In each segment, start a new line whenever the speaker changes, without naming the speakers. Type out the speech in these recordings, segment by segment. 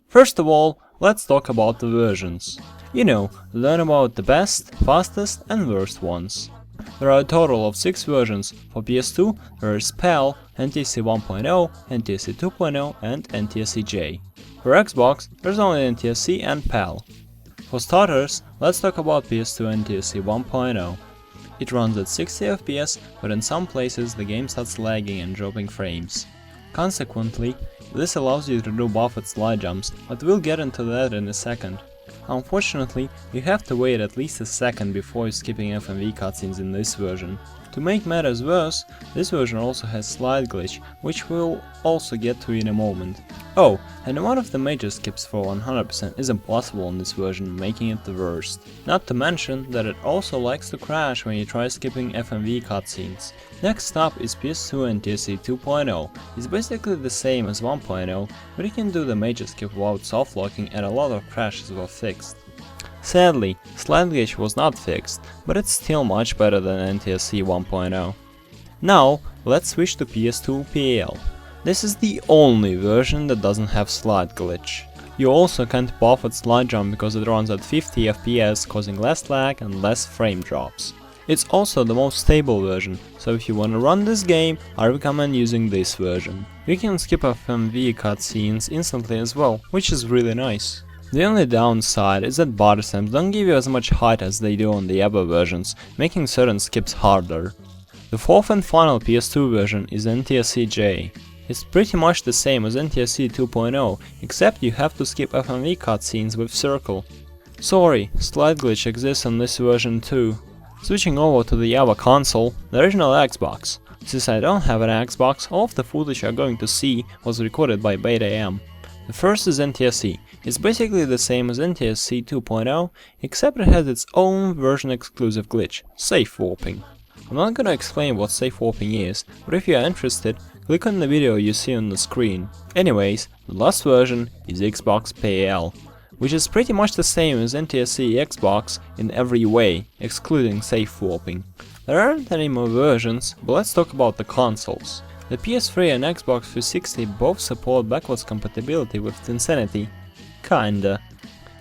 First of all, let's talk about the versions. You know, learn about the best, fastest and worst ones. There are a total of 6 versions. For PS2 there is PAL, NTSC 1.0, NTSC 2.0 and NTSC-J. For Xbox there's only NTSC and PAL. For starters, let's talk about PS2 NTSC 1.0. It runs at 60 FPS, but in some places the game starts lagging and dropping frames. Consequently, this allows you to do buffered slide jumps, but we'll get into that in a second. Unfortunately, you have to wait at least a second before skipping FMV cutscenes in this version. To make matters worse, this version also has slide glitch, which we'll also get to in a moment. Oh, and one of the major skips for 100% is impossible in this version, making it the worst. Not to mention that it also likes to crash when you try skipping FMV cutscenes. Next up is PS2 NTSC 2.0. It's basically the same as 1.0, but you can do the major skip without soft locking and a lot of crashes were fixed. Sadly, slide glitch was not fixed, but it's still much better than NTSC 1.0. Now, let's switch to PS2 PAL. This is the only version that doesn't have slide glitch. You also can't buffer slide jump because it runs at 50 FPS, causing less lag and less frame drops. It's also the most stable version, so if you wanna run this game, I recommend using this version. You can skip FMV cutscenes instantly as well, which is really nice. The only downside is that bar stamps don't give you as much height as they do on the other versions, making certain skips harder. The fourth and final PS2 version is NTSC-J. It's pretty much the same as NTSC 2.0, except you have to skip FMV cutscenes with circle. Sorry, slide glitch exists on this version too. Switching over to the other console, the original Xbox. Since I don't have an Xbox, all of the footage you're going to see was recorded by Beta AM. The first is NTSC. It's basically the same as NTSC 2.0, except it has its own version exclusive glitch, safe warping. I'm not gonna explain what safe warping is, but if you are interested, click on the video you see on the screen. Anyways, the last version is Xbox PAL, which is pretty much the same as NTSC Xbox in every way, excluding safe warping. There aren't any more versions, but let's talk about the consoles. The PS3 and Xbox 360 both support backwards compatibility with Twinsanity. Kinda.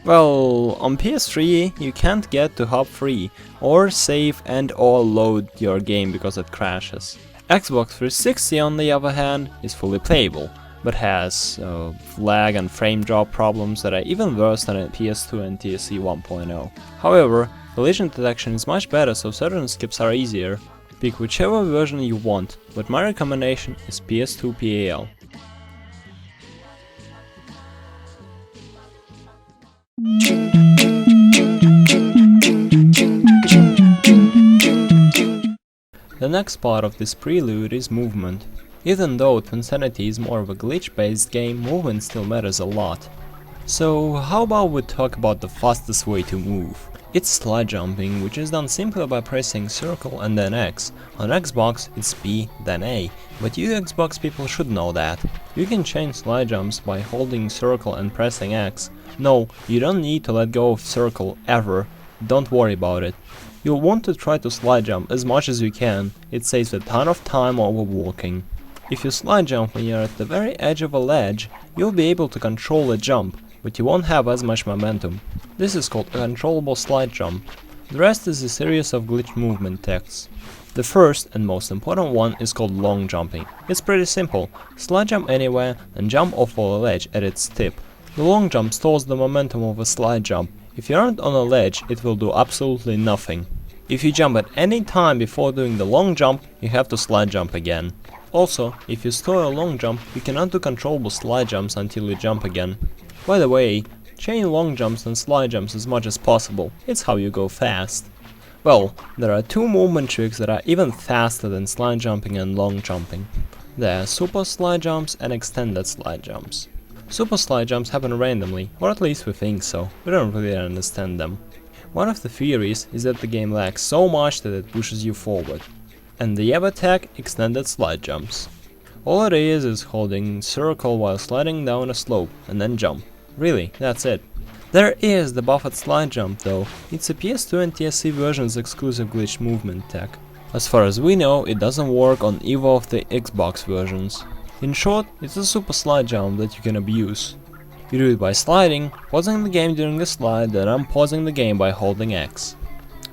Well, on PS3 you can't get to hop free, or save and or load your game because it crashes. Xbox 360 on the other hand is fully playable, but has lag and frame drop problems that are even worse than a PS2 and NTSC 1.0. However, collision detection is much better, so certain skips are easier. Pick whichever version you want, but my recommendation is PS2 PAL. The next part of this prelude is movement. Even though Twinsanity is more of a glitch-based game, movement still matters a lot. So how about we talk about the fastest way to move? It's slide jumping, which is done simply by pressing circle and then X. On Xbox it's B then A, but you Xbox people should know that. You can change slide jumps by holding circle and pressing X. No, you don't need to let go of circle ever, don't worry about it. You'll want to try to slide jump as much as you can, it saves a ton of time over walking. If you slide jump when you're at the very edge of a ledge, you'll be able to control the jump, but you won't have as much momentum. This is called a controllable slide jump. The rest is a series of glitch movement texts. The first and most important one is called long jumping. It's pretty simple. Slide jump anywhere and jump off of a ledge at its tip. The long jump stores the momentum of a slide jump. If you aren't on a ledge, it will do absolutely nothing. If you jump at any time before doing the long jump, you have to slide jump again. Also, if you store a long jump, you cannot do controllable slide jumps until you jump again. By the way, chain long jumps and slide jumps as much as possible, it's how you go fast. Well, there are two movement tricks that are even faster than slide jumping and long jumping. There are super slide jumps and extended slide jumps. Super slide jumps happen randomly, or at least we think so, we don't really understand them. One of the theories is that the game lags so much that it pushes you forward. And the other tech, extended slide jumps. All it is holding circle while sliding down a slope, and then jump. Really, that's it. There is the buffed slide jump though. It's a PS2 and TSC version's exclusive glitch movement tech. As far as we know, it doesn't work on either of the Xbox versions. In short, it's a super slide jump that you can abuse. You do it by sliding, pausing the game during the slide, then unpausing the game by holding X.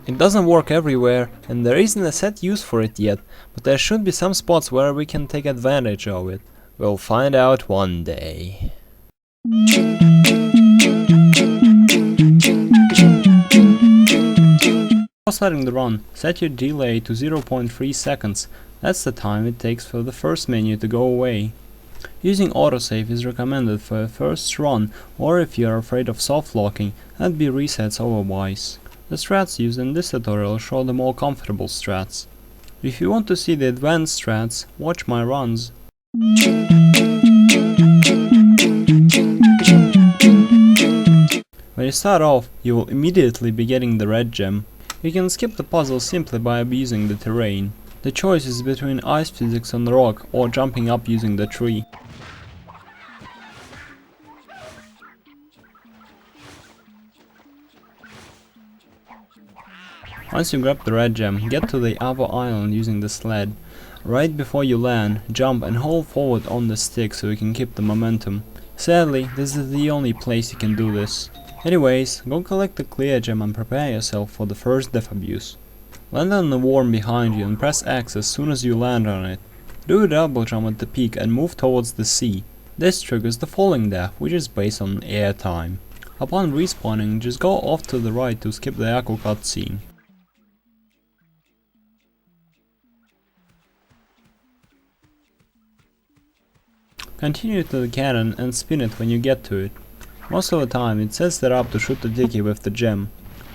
It doesn't work everywhere, and there isn't a set use for it yet, but there should be some spots where we can take advantage of it. We'll find out one day. Before starting the run, set your delay to 0.3 seconds. That's the time it takes for the first menu to go away. Using autosave is recommended for a first run, or if you are afraid of soft locking, add be resets otherwise. The strats used in this tutorial show the more comfortable strats. If you want to see the advanced strats, watch my runs. When you start off, you will immediately be getting the red gem. You can skip the puzzle simply by abusing the terrain. The choice is between ice physics on the rock or jumping up using the tree. Once you grab the red gem, get to the other island using the sled. Right before you land, jump and hold forward on the stick so you can keep the momentum. Sadly, this is the only place you can do this. Anyways, go collect the clear gem and prepare yourself for the first death abuse. Land on the worm behind you and press X as soon as you land on it. Do a double jump at the peak and move towards the sea. This triggers the falling death, which is based on air time. Upon respawning, just go off to the right to skip the echo cutscene. Continue to the cannon and spin it when you get to it. Most of the time it sets that up to shoot the tiki with the gem.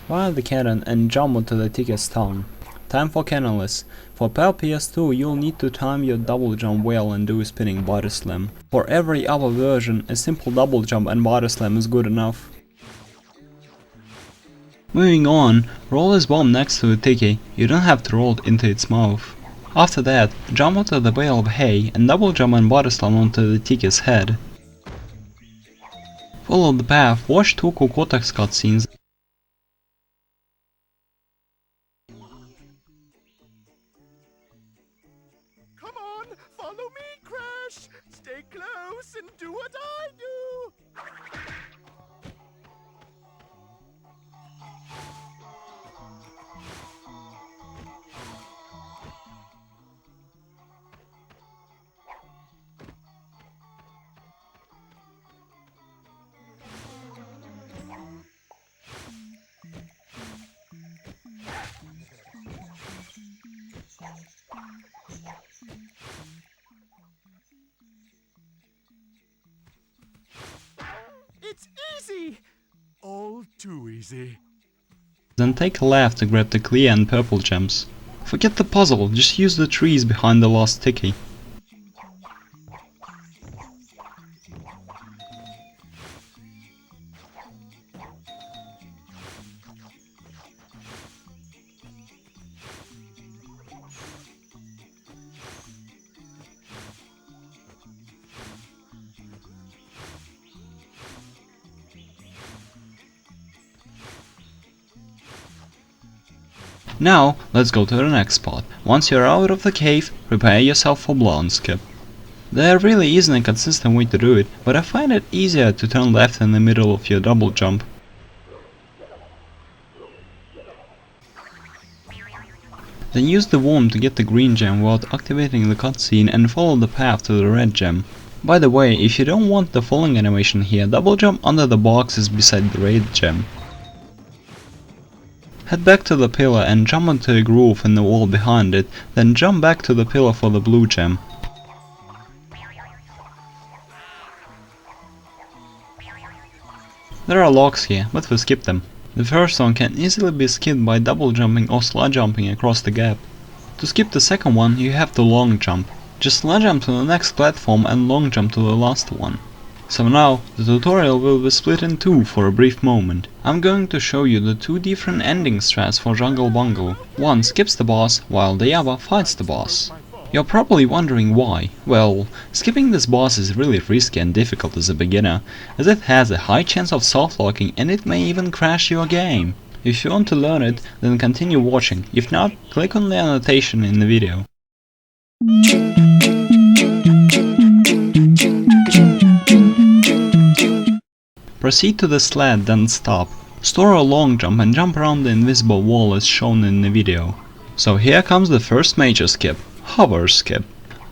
Fire the cannon and jump onto the tiki's tongue. Time for cannonless. For PAL PS2 you'll need to time your double jump well and do a spinning body slam. For every other version a simple double jump and body slam is good enough. Moving on, roll this bomb next to the tiki. You don't have to roll it into its mouth. After that, jump onto the bale of hay and double jump and body slam onto the tiki's head. Follow the path, watch 2 cool cortex cutscenes.
Come on, follow me, Crash! Stay close and do what I do! It's easy! All too easy.
Then take a left to grab the clear and purple gems. Forget the puzzle, just use the trees behind the last tiki. Now, let's go to the next spot. Once you're out of the cave, prepare yourself for blown skip. There really isn't a consistent way to do it, but I find it easier to turn left in the middle of your double jump. Then use the worm to get the green gem without activating the cutscene and follow the path to the red gem. By the way, if you don't want the falling animation here, double jump under the boxes beside the red gem. Head back to the pillar and jump onto a groove in the wall behind it, then jump back to the pillar for the blue gem. There are locks here, but we skip them. The first one can easily be skipped by double jumping or slide jumping across the gap. To skip the second one, you have to long jump. Just slide jump to the next platform and long jump to the last one. So now, the tutorial will be split in two for a brief moment. I'm going to show you the two different ending strats for Jungle Bungle. One skips the boss, while the other fights the boss. You're probably wondering why. Well, skipping this boss is really risky and difficult as a beginner, as it has a high chance of soft locking and it may even crash your game. If you want to learn it, then continue watching. If not, click on the annotation in the video. Proceed to the sled, then stop. Store a long jump and jump around the invisible wall as shown in the video. So here comes the first major skip, hover skip.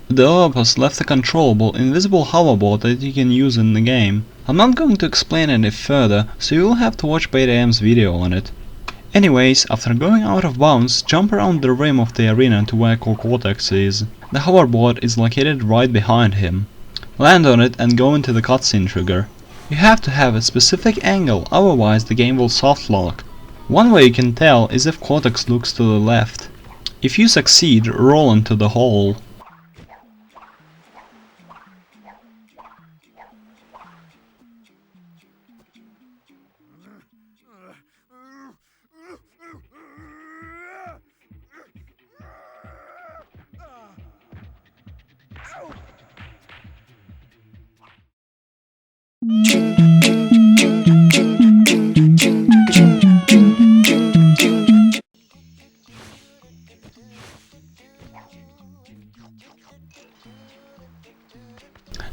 The developers left a controllable invisible hoverboard that you can use in the game. I'm not going to explain any further, so you will have to watch BetaM's video on it. Anyways, after going out of bounds, jump around the rim of the arena to where Cortex is. The hoverboard is located right behind him. Land on it and go into the cutscene trigger. You have to have a specific angle, otherwise the game will soft lock. One way you can tell is if Cortex looks to the left. If you succeed, roll into the hole.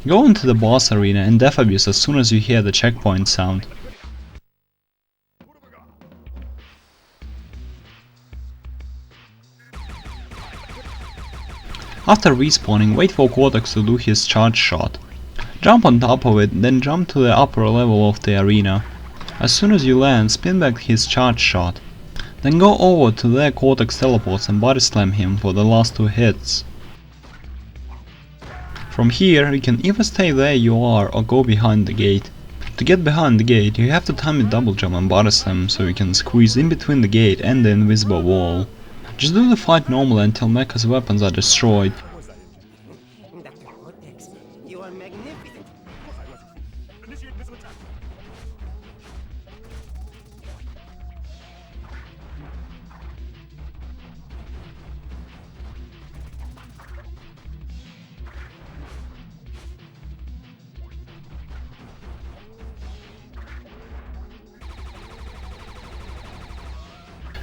Go into the boss arena and death abuse as soon as you hear the checkpoint sound. After respawning, wait for Cortex to do his charge shot. Jump on top of it, then jump to the upper level of the arena. As soon as you land, spin back his charge shot. Then go over to where Cortex teleports and body slam him for the last 2 hits. From here, you can either stay where you are or go behind the gate. To get behind the gate, you have to time a double jump and body slam so you can squeeze in between the gate and the invisible wall. Just do the fight normally until Mecha's weapons are destroyed.
Dr. Cortex, you are magnificent.
Initiate missile attack.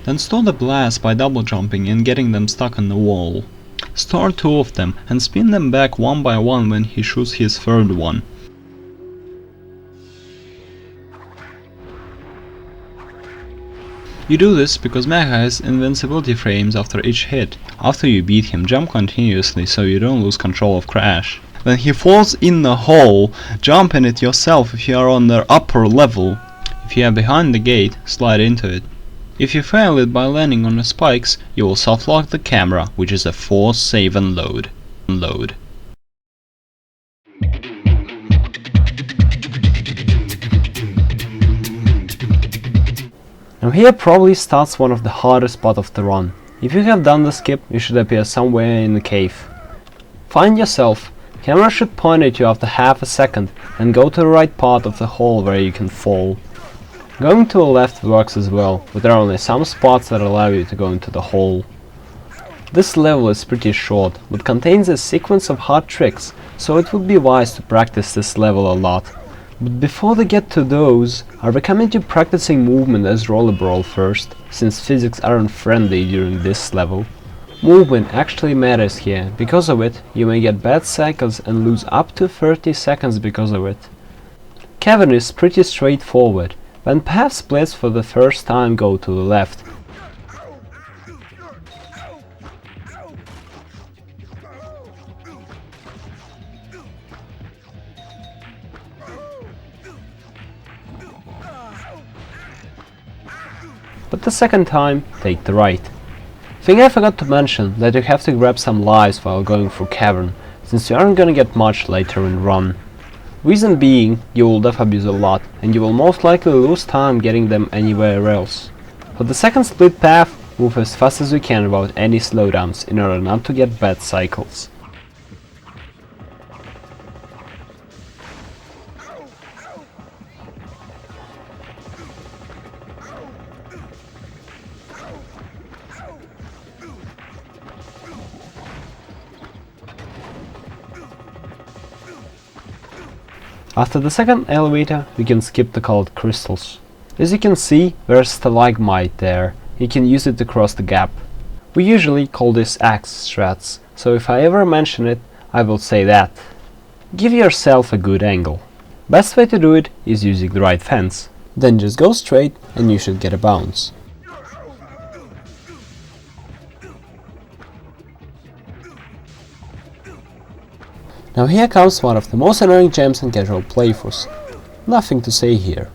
Then store the blast by double jumping and getting them stuck on the wall. Store 2 of them and spin them back one by one when he shoots his third one. You do this because Mecha has invincibility frames after each hit. After you beat him, jump continuously so you don't lose control of Crash. When he falls in the hole, jump in it yourself if you are on the upper level. If you are behind the gate, slide into it. If you fail it by landing on the spikes, you will soft lock the camera, which is a force save and load. Now here probably starts one of the hardest parts of the run. If you have done the skip, you should appear somewhere in the cave. Find yourself. Camera should point at you after half a second and go to the right part of the hole where you can fall. Going to the left works as well, but there are only some spots that allow you to go into the hole. This level is pretty short, but contains a sequence of hard tricks, so it would be wise to practice this level a lot. But before they get to those, I recommend you practicing movement as roller brawl first, since physics aren't friendly during this level. Movement actually matters here. Because of it, you may get bad cycles and lose up to 30 seconds because of it. Cavern is pretty straightforward. When path splits for the first time, go to the left. But the second time, take the right. Thing I forgot to mention that you have to grab some lives while going through Cavern, since you aren't gonna get much later in run. Reason being, you will death abuse a lot, and you will most likely lose time getting them anywhere else. For the second split path, move as fast as you can without any slowdowns in order not to get bad cycles. After the second elevator, we can skip the colored crystals. As you can see, there's a stalagmite there. You can use it to cross the gap. We usually call this axe strats, so if I ever mention it, I will say that. Give yourself a good angle. Best way to do it is using the right fence. Then just go straight and you should get a bounce. Now here comes one of the most annoying gems in casual playthroughs. Nothing to say here.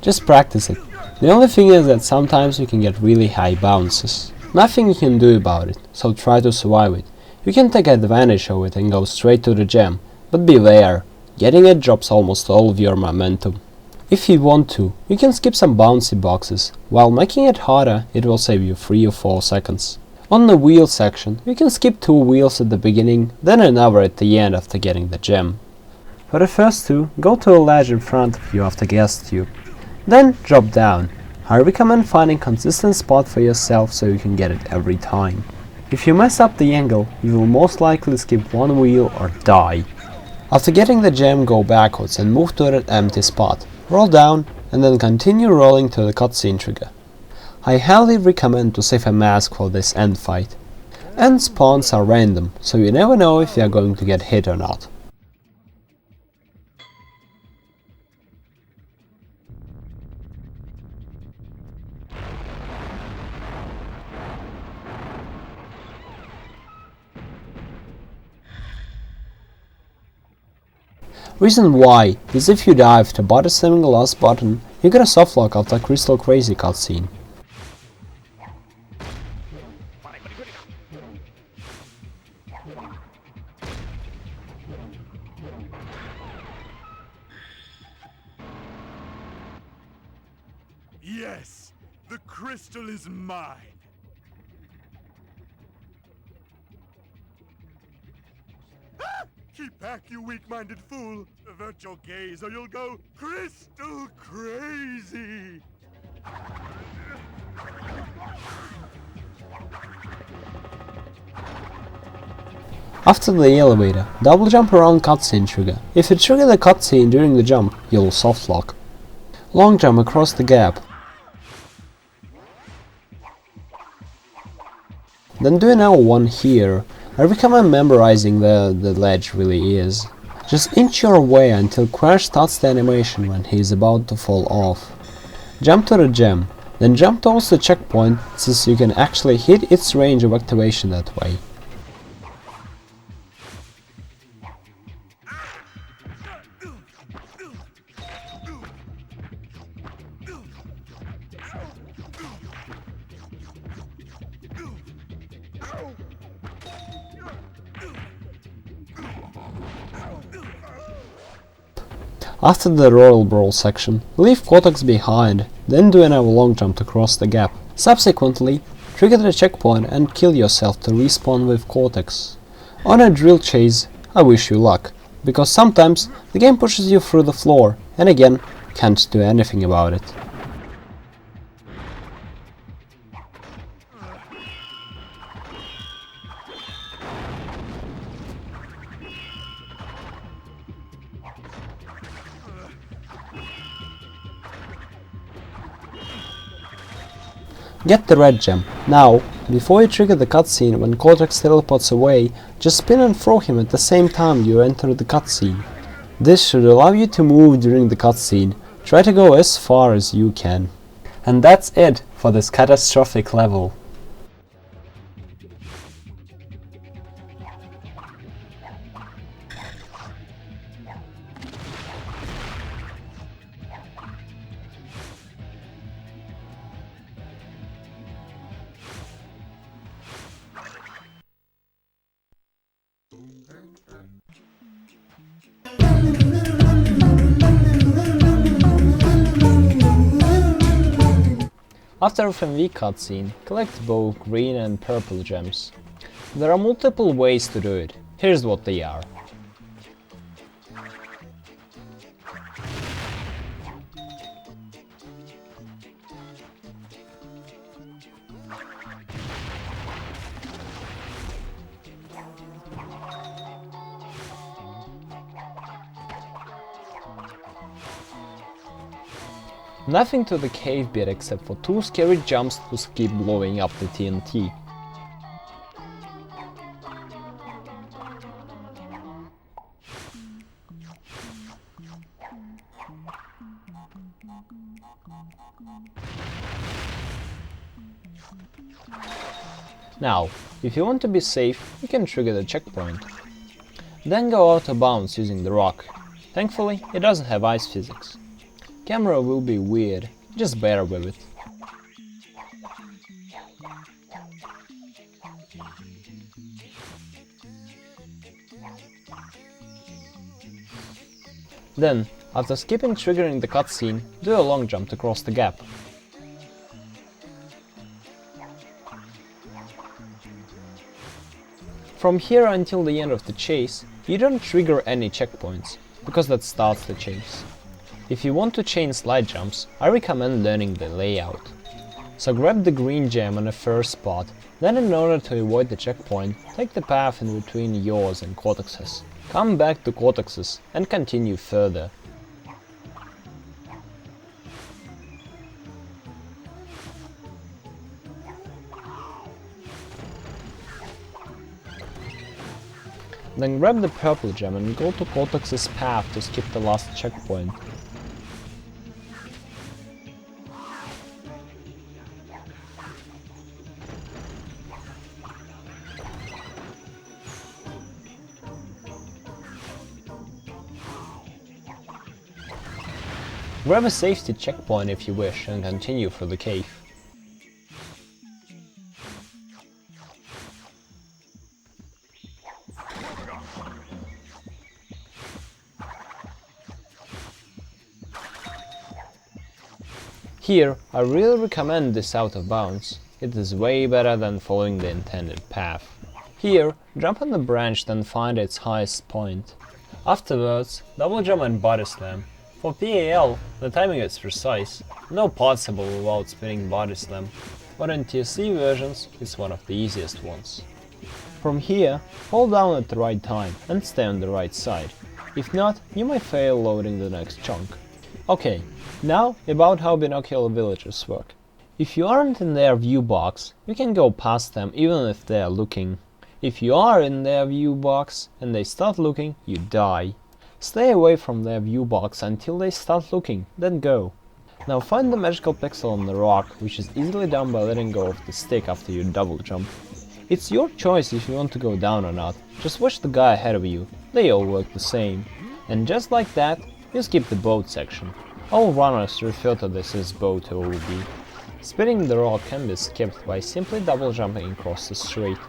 Just practice it. The only thing is that sometimes you can get really high bounces. Nothing you can do about it, so try to survive it. You can take advantage of it and go straight to the gem, but beware, getting it drops almost all of your momentum. If you want to, you can skip some bouncy boxes. While making it harder, it will save you 3 or 4 seconds. On the wheel section, you can skip 2 wheels at the beginning, then another at the end after getting the gem. For the first 2, go to a ledge in front of you after gas tube. Then drop down. I recommend finding a consistent spot for yourself so you can get it every time. If you mess up the angle, you will most likely skip 1 wheel or die. After getting the gem, go backwards and move to that empty spot. Roll down and then continue rolling to the cutscene trigger. I highly recommend to save a mask for this end fight. End spawns are random, so you never know if you are going to get hit or not. Reason why is if you die after body slamming the last button, you get a softlock after Crystal Crazy cutscene.
Yes, the crystal is mine. Ah! Keep back, you weak-minded fool. Avert your gaze or you'll go crystal crazy.
After the elevator, double jump around cutscene trigger. If you trigger the cutscene during the jump, you'll softlock. Long jump across the gap. Then do another one here. I recommend memorizing the ledge really is. Just inch your way until Crash starts the animation when he is about to fall off. Jump to the gem, then jump towards the checkpoint since you can actually hit its range of activation that way. After the Royal Brawl section, leave Cortex behind, then do another long jump to cross the gap. Subsequently, trigger the checkpoint and kill yourself to respawn with Cortex. On a drill chase, I wish you luck, because sometimes the game pushes you through the floor, and again, can't do anything about it. Get the red gem. Now, before you trigger the cutscene when Cortex teleports away, just spin and throw him at the same time you enter the cutscene. This should allow you to move during the cutscene. Try to go as far as you can. And that's it for this catastrophic level. After FMV cutscene, collect both green and purple gems. There are multiple ways to do it. Here's what they are. Nothing to the cave bit except for 2 scary jumps to keep blowing up the TNT. Now, if you want to be safe, you can trigger the checkpoint. Then go out of bounds using the rock. Thankfully, it doesn't have ice physics. Camera will be weird, just bear with it. Then, after skipping triggering the cutscene, do a long jump to cross the gap. From here until the end of the chase, you don't trigger any checkpoints, because that starts the chase. If you want to chain slide jumps, I recommend learning the layout. So grab the green gem on the first spot, then in order to avoid the checkpoint, take the path in between yours and Cortex's. Come back to Cortex's and continue further. Then grab the purple gem and go to Cortex's path to skip the last checkpoint. Grab a safety checkpoint if you wish and continue through the cave. Here, I really recommend this out of bounds. It is way better than following the intended path. Here, jump on the branch then find its highest point. Afterwards, double jump and body slam. For PAL, the timing is precise, no possible without spinning body slam, but in TSC versions it's one of the easiest ones. From here, hold down at the right time and stay on the right side. If not, you might fail loading the next chunk. Okay, now about how binocular villagers work. If you aren't in their view box, you can go past them even if they are looking. If you are in their view box and they start looking, you die. Stay away from their view box until they start looking, then go. Now find the magical pixel on the rock, which is easily done by letting go of the stick after you double jump. It's your choice if you want to go down or not, just watch the guy ahead of you, they all work the same. And just like that, you skip the boat section. All runners refer to this as boat OOD. Spinning the rock can be skipped by simply double jumping across the street.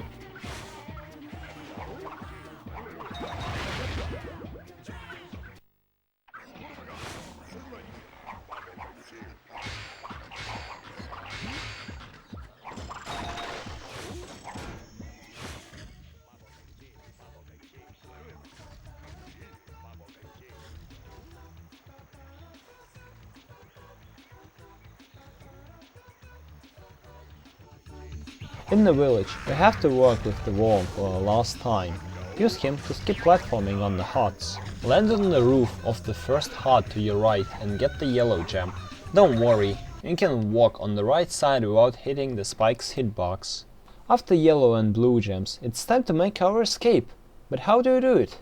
In the village, you have to work with the worm for the last time. Use him to skip platforming on the huts. Land on the roof of the first hut to your right and get the yellow gem. Don't worry, you can walk on the right side without hitting the spike's hitbox. After yellow and blue gems, it's time to make our escape. But how do you do it?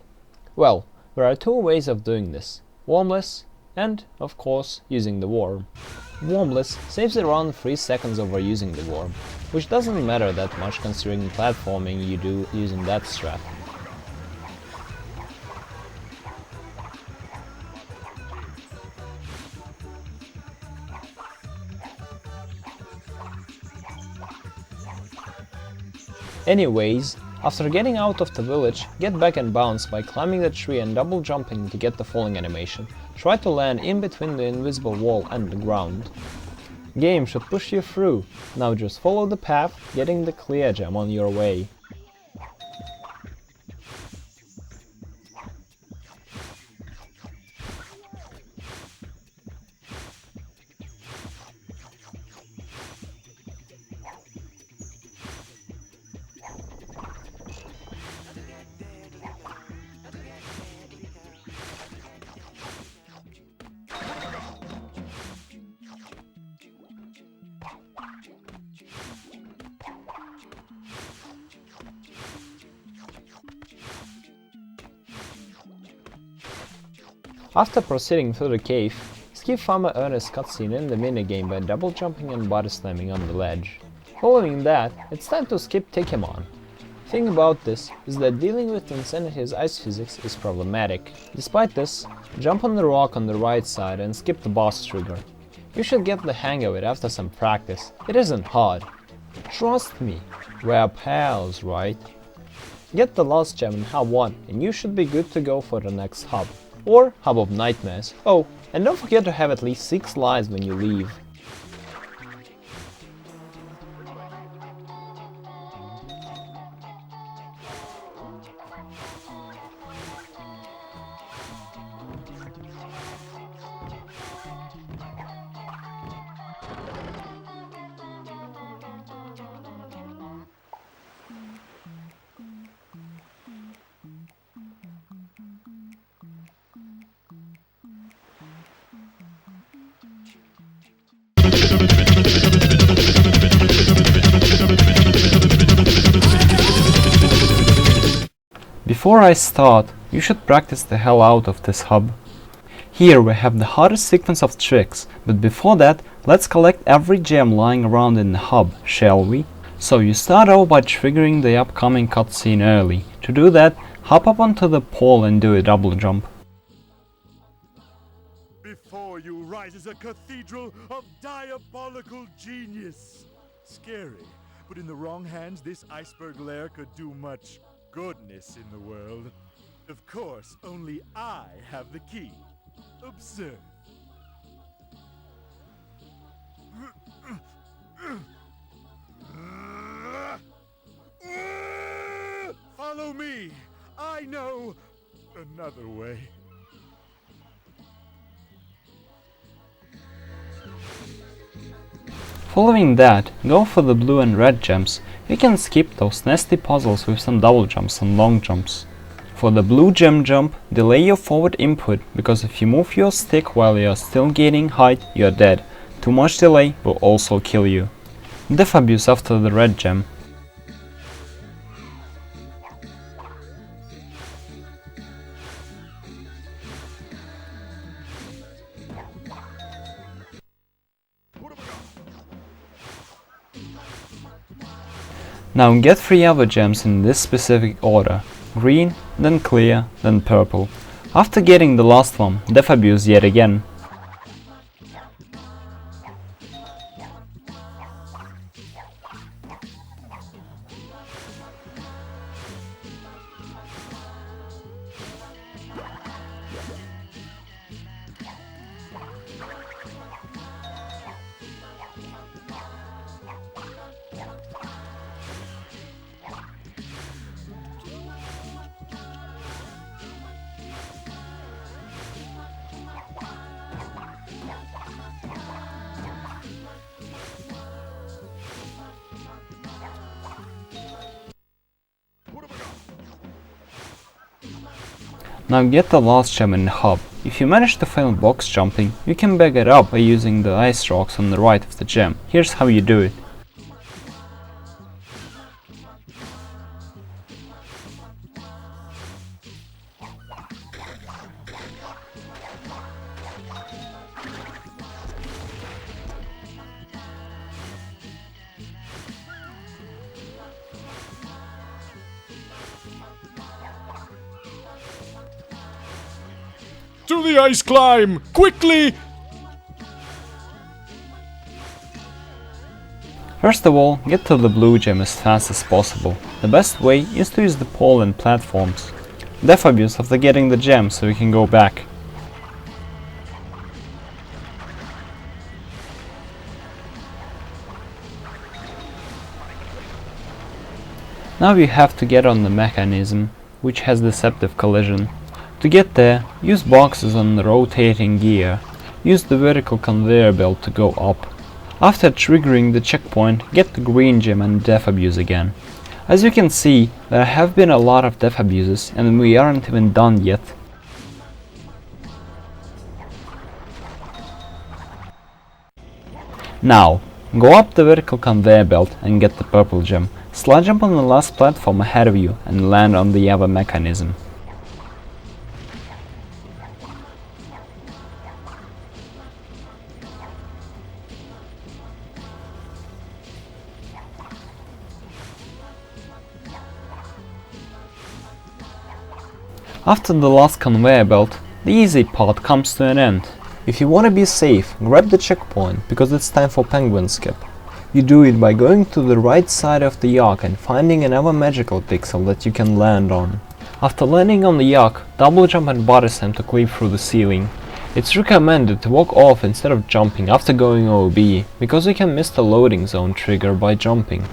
Well, there are 2 ways of doing this. Wormless and, of course, using the worm. Wormless saves around 3 seconds over using the worm, which doesn't matter that much considering platforming you do using that strat. Anyways, after getting out of the village, get back and bounce by climbing the tree and double jumping to get the falling animation. Try to land in between the invisible wall and the ground. Game should push you through. Now just follow the path, getting the clear gem on your way. After proceeding through the cave, skip Farmer Ernest's cutscene in the minigame by double jumping and body slamming on the ledge. Following that, it's time to skip Tikemon. The thing about this is that dealing with Twinsanity's ice physics is problematic. Despite this, jump on the rock on the right side and skip the boss trigger. You should get the hang of it after some practice. It isn't hard. Trust me, we're pals, right? Get the last gem in Hub 1 and you should be good to go for the next hub. Or Hub of Nightmares. Oh, and don't forget to have at least 6 lives when you leave. Before I start, you should practice the hell out of this hub. Here we have the hardest sequence of tricks, but before that, let's collect every gem lying around in the hub, shall we? So you start out by triggering the upcoming cutscene early. To do that, hop up onto the pole and do a double jump.
Before you rises a cathedral of diabolical genius. Scary, but in the wrong hands, this iceberg lair could do much goodness in the world. Of course, only I have the key. Observe. Follow me. I know another way.
Following that, go for the blue and red gems. You can skip those nasty puzzles with some double jumps and long jumps. For the blue gem jump, delay your forward input, because if you move your stick while you are still gaining height, you are dead. Too much delay will also kill you. Def abuse after the red gem. Now get 3 other gems in this specific order. Green, then clear, then purple. After getting the last one, def abuse yet again. Now get the last gem in the hub. If you manage to fail box jumping, you can back it up by using the ice rocks on the right of the gem. Here's how you do it.
To the ice climb! Quickly!
First of all, get to the blue gem as fast as possible. The best way is to use the pole and platforms. Def abuse after getting the gem so you can go back. Now you have to get on the mechanism, which has deceptive collision. To get there, use boxes on the rotating gear. Use the vertical conveyor belt to go up. After triggering the checkpoint, get the green gem and def abuse again. As you can see, there have been a lot of def abuses and we aren't even done yet. Now, go up the vertical conveyor belt and get the purple gem. Slide jump on the last platform ahead of you and land on the other mechanism. After the last conveyor belt, the easy part comes to an end. If you want to be safe, grab the checkpoint, because it's time for penguin skip. You do it by going to the right side of the yacht and finding another magical pixel that you can land on. After landing on the yacht, double jump and body slam to clip through the ceiling. It's recommended to walk off instead of jumping after going OB, because you can miss the loading zone trigger by jumping.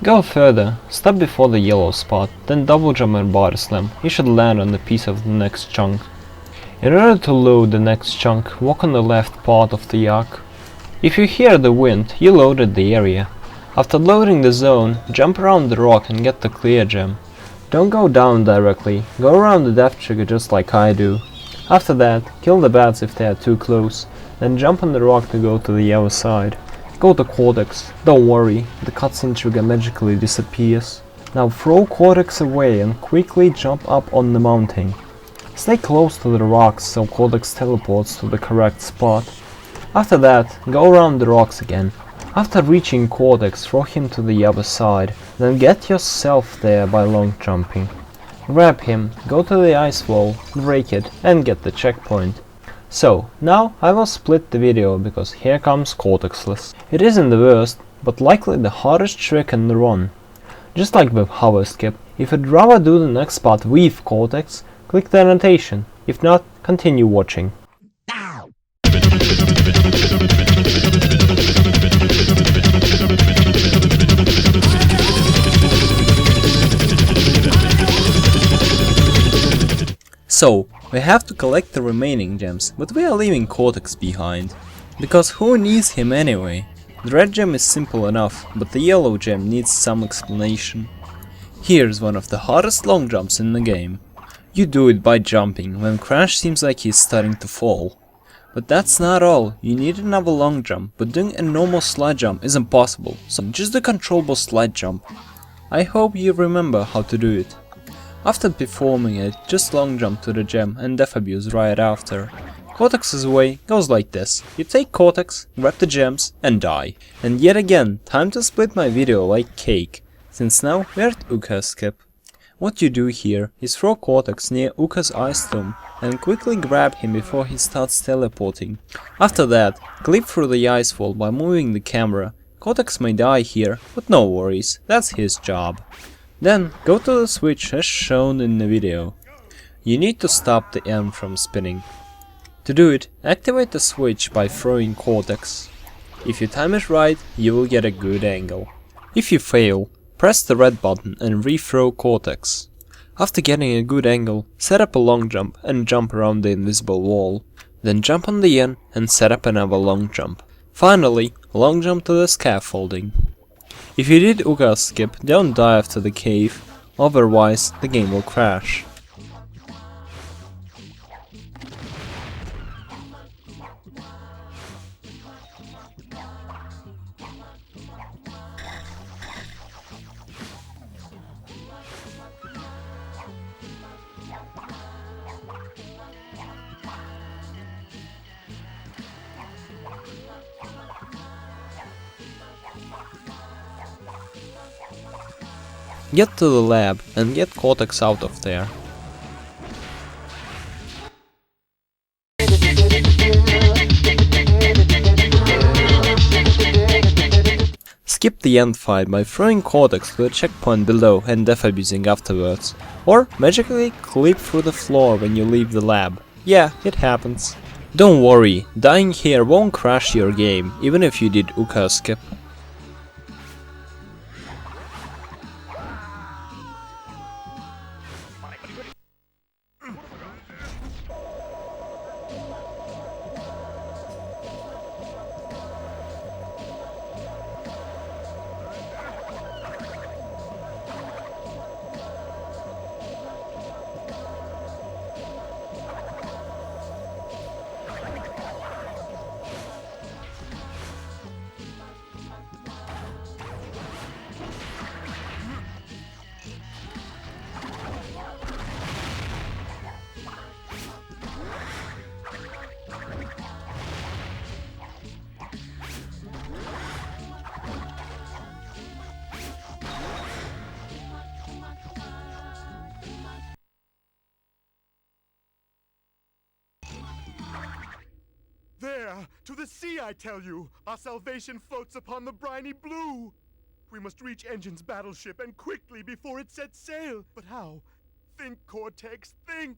Go further, stop before the yellow spot, then double jump and body slam. You should land on the piece of the next chunk. In order to load the next chunk, walk on the left part of the yacht. If you hear the wind, you loaded the area. After loading the zone, jump around the rock and get the clear gem. Don't go down directly, go around the death trigger just like I do. After that, kill the bats if they are too close, then jump on the rock to go to the other side. Go to Cortex, don't worry, the cutscene trigger magically disappears. Now throw Cortex away and quickly jump up on the mountain. Stay close to the rocks so Cortex teleports to the correct spot. After that, go around the rocks again. After reaching Cortex, throw him to the other side, then get yourself there by long jumping. Grab him, go to the ice wall, break it, and get the checkpoint. So, now I will split the video, because here comes Cortexless. It isn't the worst, but likely the hardest trick in the run. Just like with Hover Skip, if you'd rather do the next part with Cortex, click the annotation. If not, continue watching. So, we have to collect the remaining gems, but we are leaving Cortex behind. Because who needs him anyway? The red gem is simple enough, but the yellow gem needs some explanation. Here's one of the hardest long jumps in the game. You do it by jumping when Crash seems like he's starting to fall. But that's not all, you need another long jump, but doing a normal slide jump is impossible, so just the controllable slide jump. I hope you remember how to do it. After performing it, just long jump to the gem and death abuse right after. Cortex's way goes like this. You take Cortex, grab the gems and die. And yet again, time to split my video like cake, since now we're at Uka's skip. What you do here is throw Cortex near Uka's ice tomb and quickly grab him before he starts teleporting. After that, clip through the ice wall by moving the camera. Cortex may die here, but no worries, that's his job. Then go to the switch as shown in the video. You need to stop the M from spinning. To do it, activate the switch by throwing Cortex. If you time it right, you will get a good angle. If you fail, press the red button and re-throw Cortex. After getting a good angle, set up a long jump and jump around the invisible wall. Then jump on the end and set up another long jump. Finally, long jump to the scaffolding. If you did Uka's skip, don't die after the cave, otherwise the game will crash. Get to the lab and get Cortex out of there. Skip the end fight by throwing Cortex to a checkpoint below and death abusing afterwards. Or magically clip through the floor when you leave the lab. Yeah, it happens. Don't worry, dying here won't crash your game, even if you did Uka's skip.
Where? To the sea, I tell you! Our salvation floats upon the briny blue! We must reach Engine's battleship, and quickly before it sets sail! But how? Think, Cortex, think!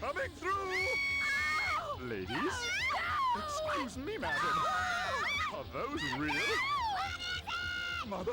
Coming through! Ladies? Excuse me, madam. Are those real? Mother?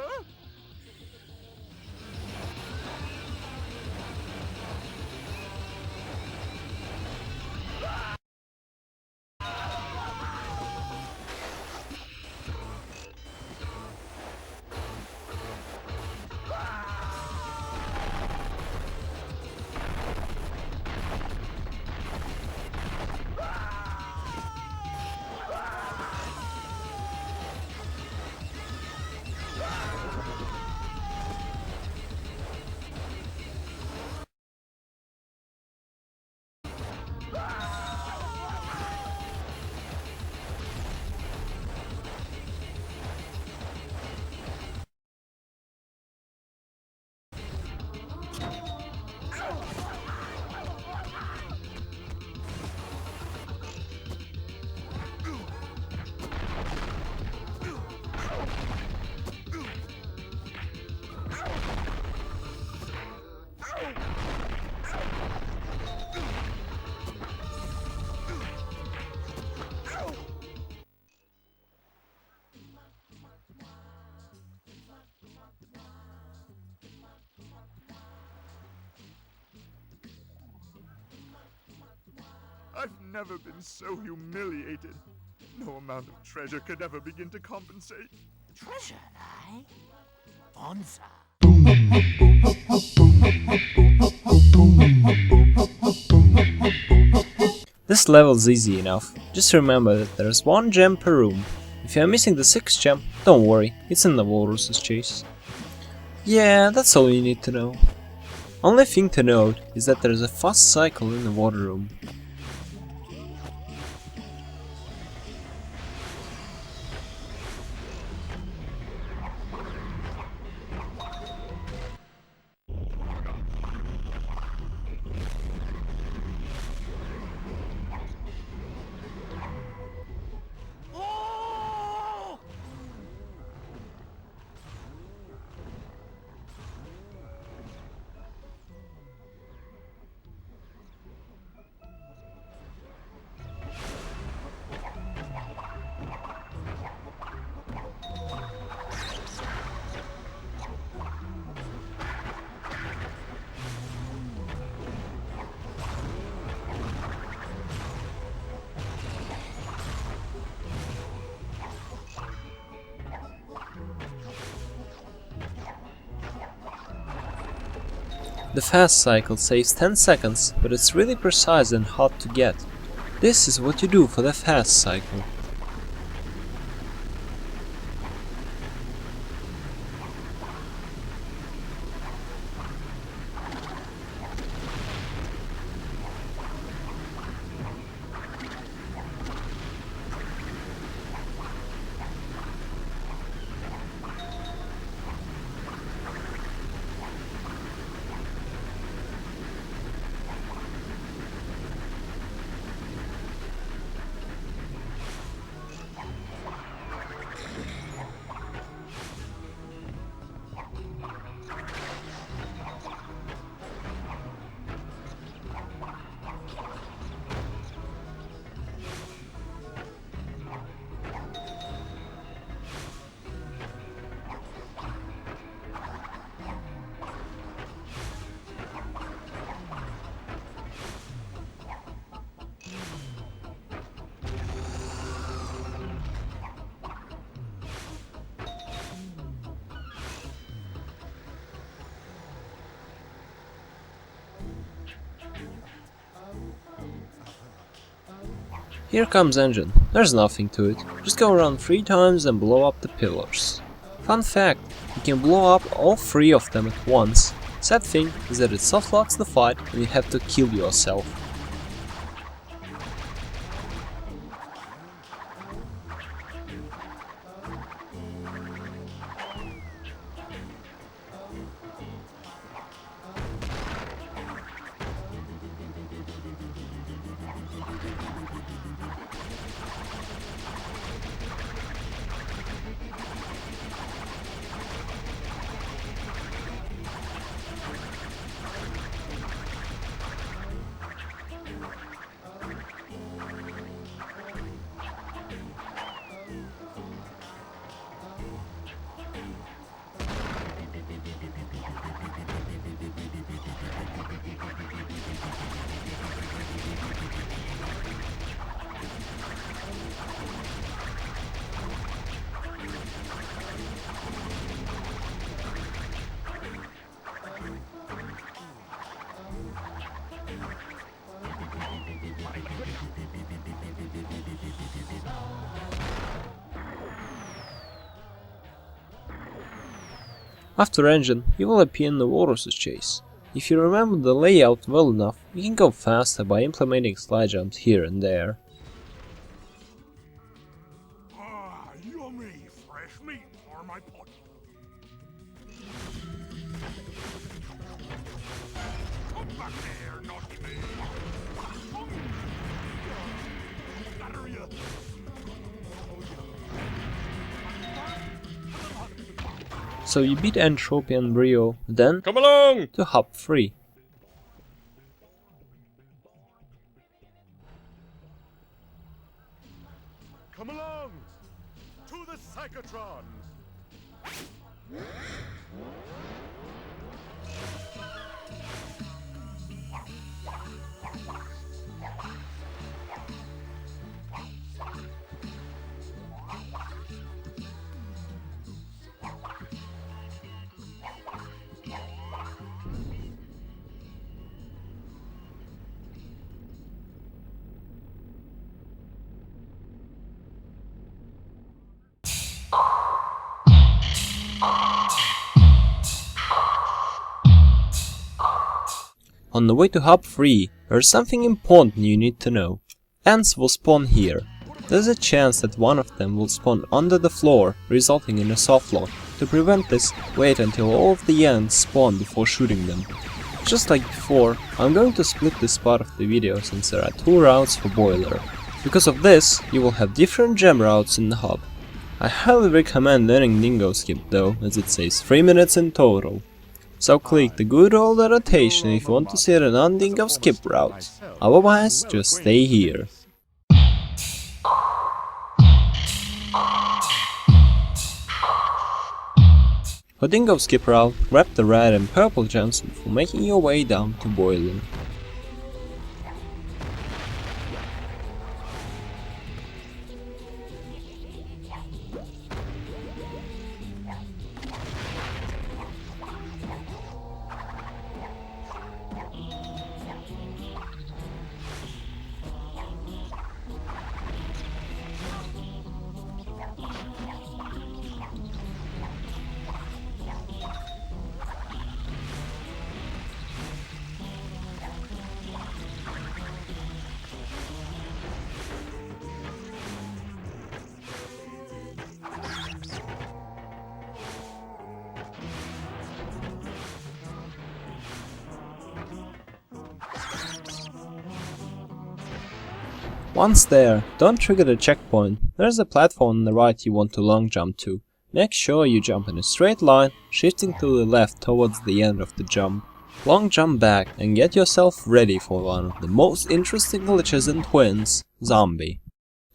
I've never been so humiliated. No amount of treasure could ever begin to compensate.
Treasure, eh? Bonza.
This level's easy enough. Just remember that there's one gem per room. If you're missing the 6th gem, don't worry, it's in the Walrus's chase. Yeah, that's all you need to know. Only thing to note is that there's a fast cycle in the water room. The fast cycle saves 10 seconds, but it's really precise and hard to get. This is what you do for the fast cycle. Here comes engine. There's nothing to it. Just go around 3 times and blow up the pillars. Fun fact, you can blow up all 3 of them at once. Sad thing is that it softlocks the fight and you have to kill yourself. After engine, you will appear in the Walrus's chase. If you remember the layout well enough, you can go faster by implementing slide jumps here and there.
Ah, yummy fresh meat for my pot. Come back there, naughty me. Batter ya.
So you beat Entropy and Brio, then
Come along!
to Hub 3.
Come along to the Psychotrons.
On the way to Hub 3, there's something important you need to know. Ants will spawn here. There's a chance that one of them will spawn under the floor, resulting in a softlock. To prevent this, wait until all of the ants spawn before shooting them. Just like before, I'm going to split this part of the video since there are 2 routes for Boiler. Because of this, you will have different gem routes in the hub. I highly recommend learning Dingo Skip though, as it saves 3 minutes in total. So click the good old annotation if you want to see the Non-Dingo Skip route. Otherwise, just stay here. For Dingo Skip route, grab the red and purple gems before making your way down to Boiler. Once there, don't trigger the checkpoint. There's a platform on the right you want to long jump to. Make sure you jump in a straight line, shifting to the left towards the end of the jump. Long jump back and get yourself ready for one of the most interesting glitches in Twins, Zombie.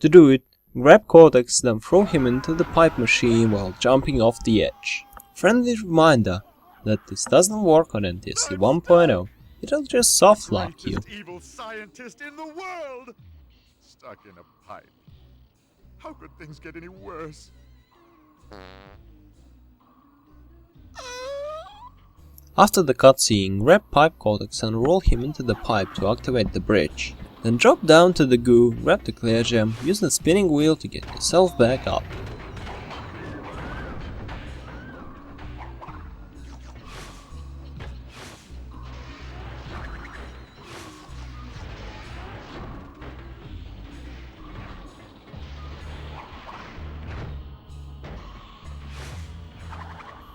To do it, grab Cortex, then throw him into the pipe machine while jumping off the edge. Friendly reminder that this doesn't work on NTSC 1.0, it'll just soft lock you.
Greatest evil scientist in the world! Stuck in a pipe. How could things get any worse?
After the cutscene, grab Pipe Cortex and roll him into the pipe to activate the bridge. Then drop down to the goo, grab the clear gem, use the spinning wheel to get yourself back up.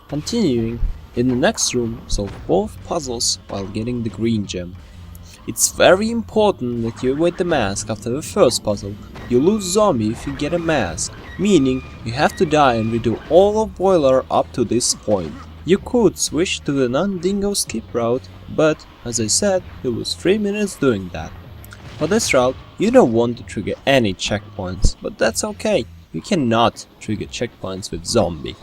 Continuing, in the next room, solve both puzzles while getting the green gem. It's very important that you avoid the mask after the first puzzle. You lose zombie if you get a mask, meaning you have to die and redo all of Boiler up to this point. You could switch to the Non-Dingo Skip route, but as I said, you lose 3 minutes doing that. For this route, you don't want to trigger any checkpoints, but that's okay, you cannot trigger checkpoints with zombie.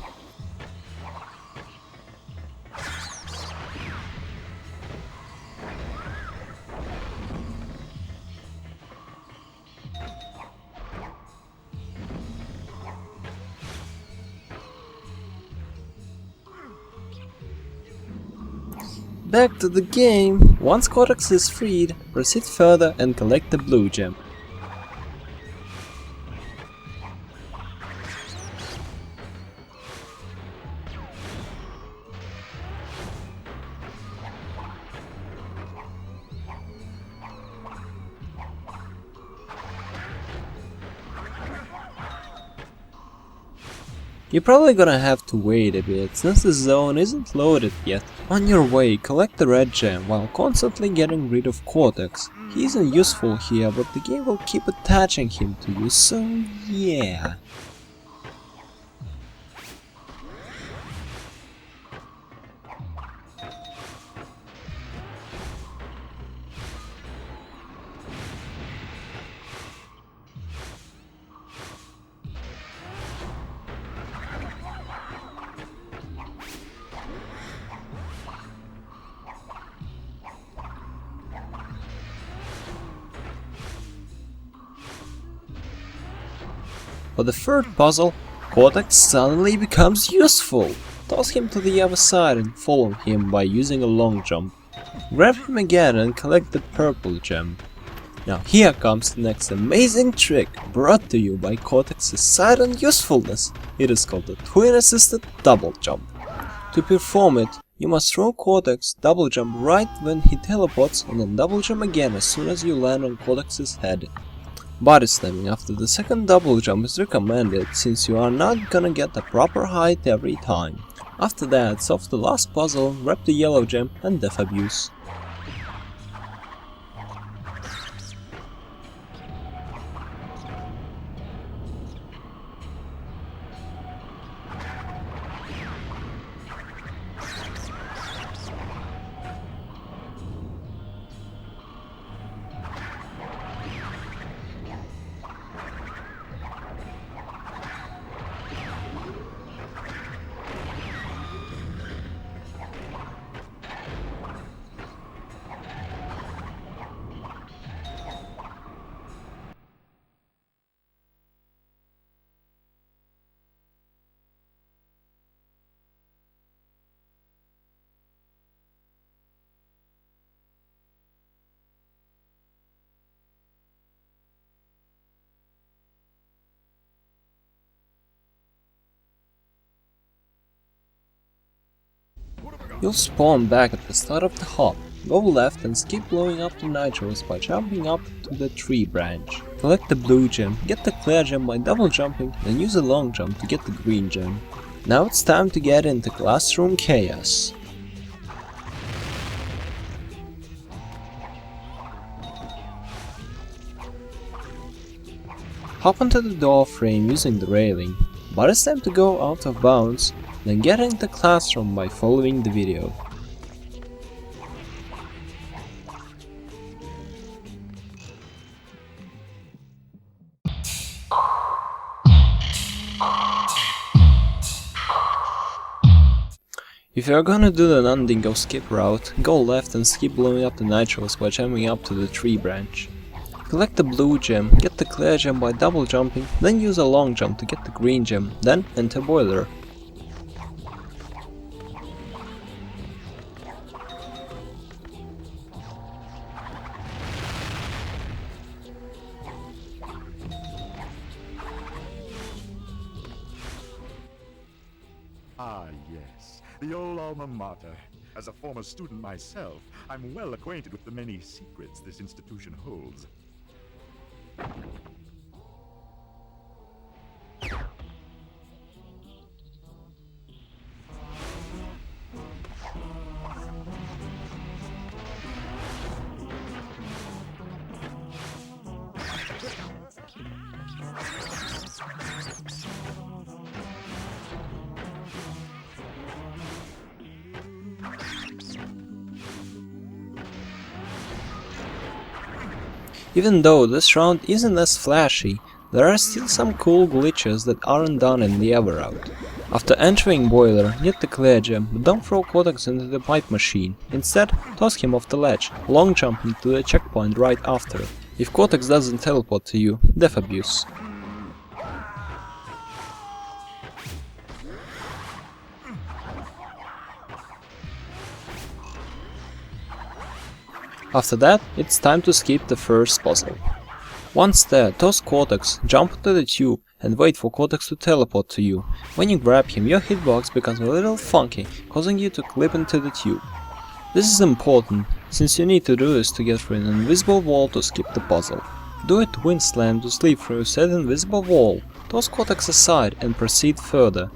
Back to the game. Once Cortex is freed, proceed further and collect the blue gem. You're probably gonna have to wait a bit, since the zone isn't loaded yet. On your way, collect the red gem while constantly getting rid of Cortex. He isn't useful here, but the game will keep attaching him to you, so yeah. For the third puzzle, Cortex suddenly becomes useful. Toss him to the other side and follow him by using a long jump. Grab him again and collect the purple gem. Now here comes the next amazing trick, brought to you by Cortex's sudden usefulness. It is called the twin-assisted double jump. To perform it, you must throw Cortex, double jump right when he teleports, and then double jump again as soon as you land on Cortex's head. Body slamming after the second double jump is recommended, since you are not gonna get the proper height every time. After that, solve the last puzzle, grab the yellow gem and Death Abuse. You'll spawn back at the start of the hop. Go left and skip blowing up the nitros by jumping up to the tree branch. Collect the blue gem, get the clear gem by double jumping, then use a long jump to get the green gem. Now it's time to get into Classroom Chaos. Hop onto the door frame using the railing, but it's time to go out of bounds, then get into the classroom by following the video. If you're gonna do the Non-Dingo Skip route, go left and skip blowing up the nitros by jumping up to the tree branch. Collect the blue gem, get the clear gem by double jumping, then use a long jump to get the green gem, then enter boiler.
Ah, yes, the old alma mater. As a former student myself, I'm well acquainted with the many secrets this institution holds.
Even though this round isn't as flashy, there are still some cool glitches that aren't done in the other route. After entering boiler, get the clear gem, but don't throw Cortex into the pipe machine. Instead, toss him off the ledge, long jumping to the checkpoint right after. If Cortex doesn't teleport to you, death abuse. After that, it's time to skip the first puzzle. Once there, toss Cortex, jump into the tube, and wait for Cortex to teleport to you. When you grab him, your hitbox becomes a little funky, causing you to clip into the tube. This is important, since you need to do this to get through an invisible wall to skip the puzzle. Do a twin slam to slip through said invisible wall, toss Cortex aside and proceed further.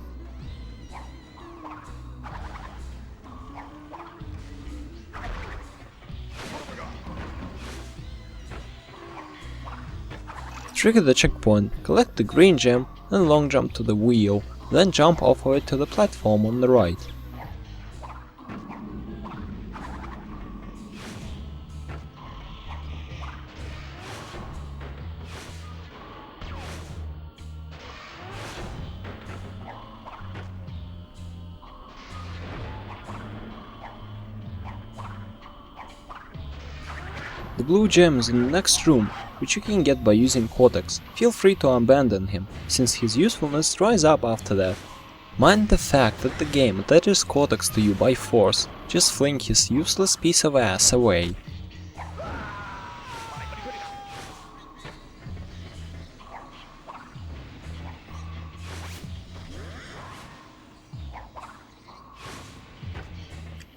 Trigger the checkpoint, collect the green gem, and long jump to the wheel, then jump off of it to the platform on the right. The blue gem is in the next room, which you can get by using Cortex. Feel free to abandon him, since his usefulness dries up after that. Mind the fact that the game attaches Cortex to you by force, just fling his useless piece of ass away.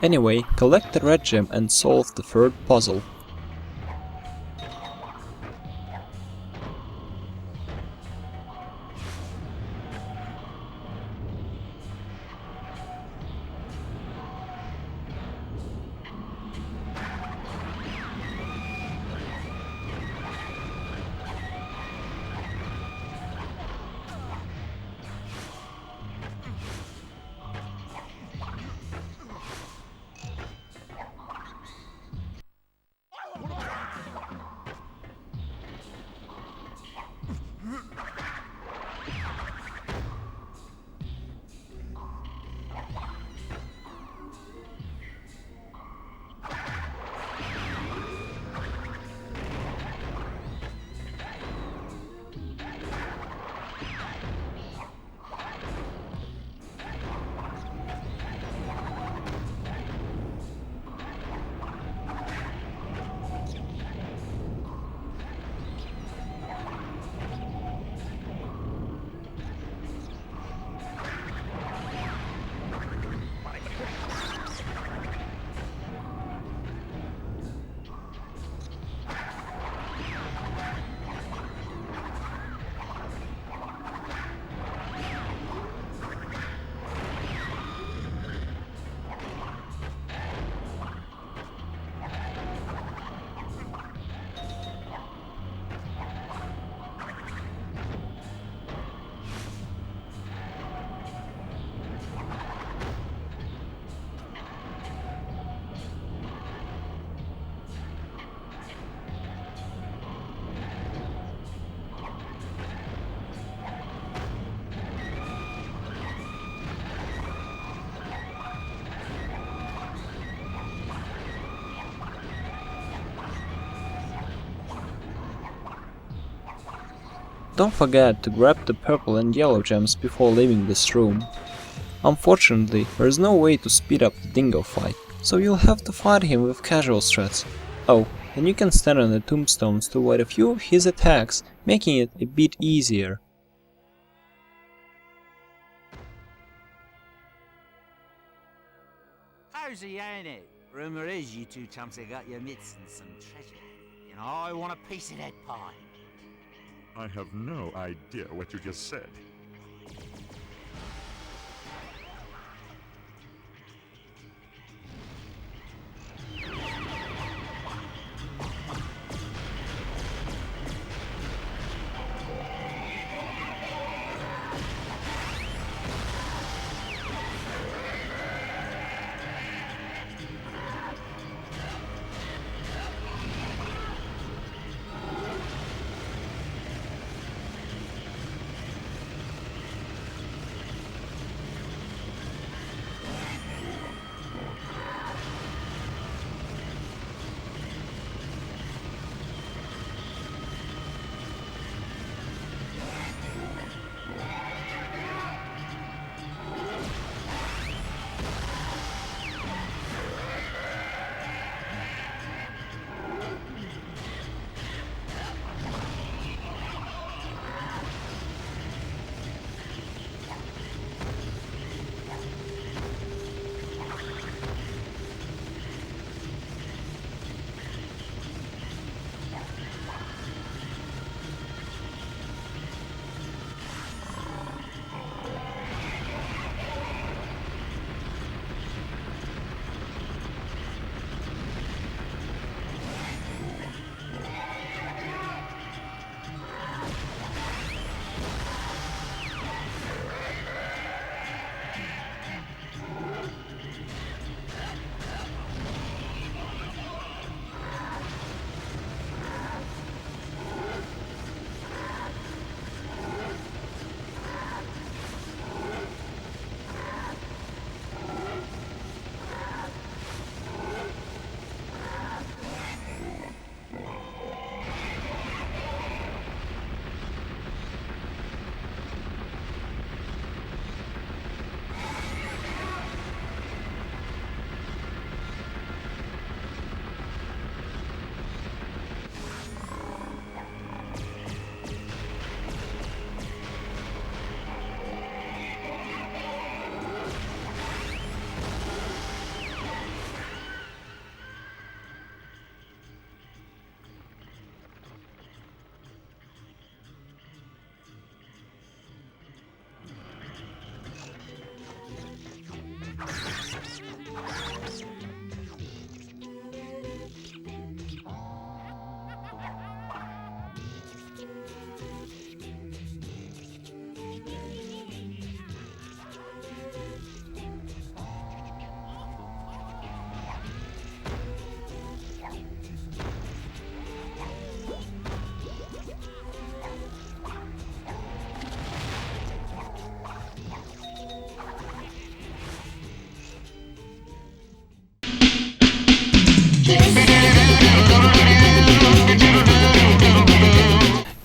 Anyway, collect the red gem and solve the third puzzle. Don't forget to grab the purple and yellow gems before leaving this room. Unfortunately, there is no way to speed up the dingo fight, so you'll have to fight him with casual strats. Oh, and you can stand on the tombstones to avoid a few of his attacks, making it a bit easier.
Cozy, ain't it? Rumour is you two chumps have got your mitts and some treasure. And I want a piece of that pie.
I have no idea what you just said.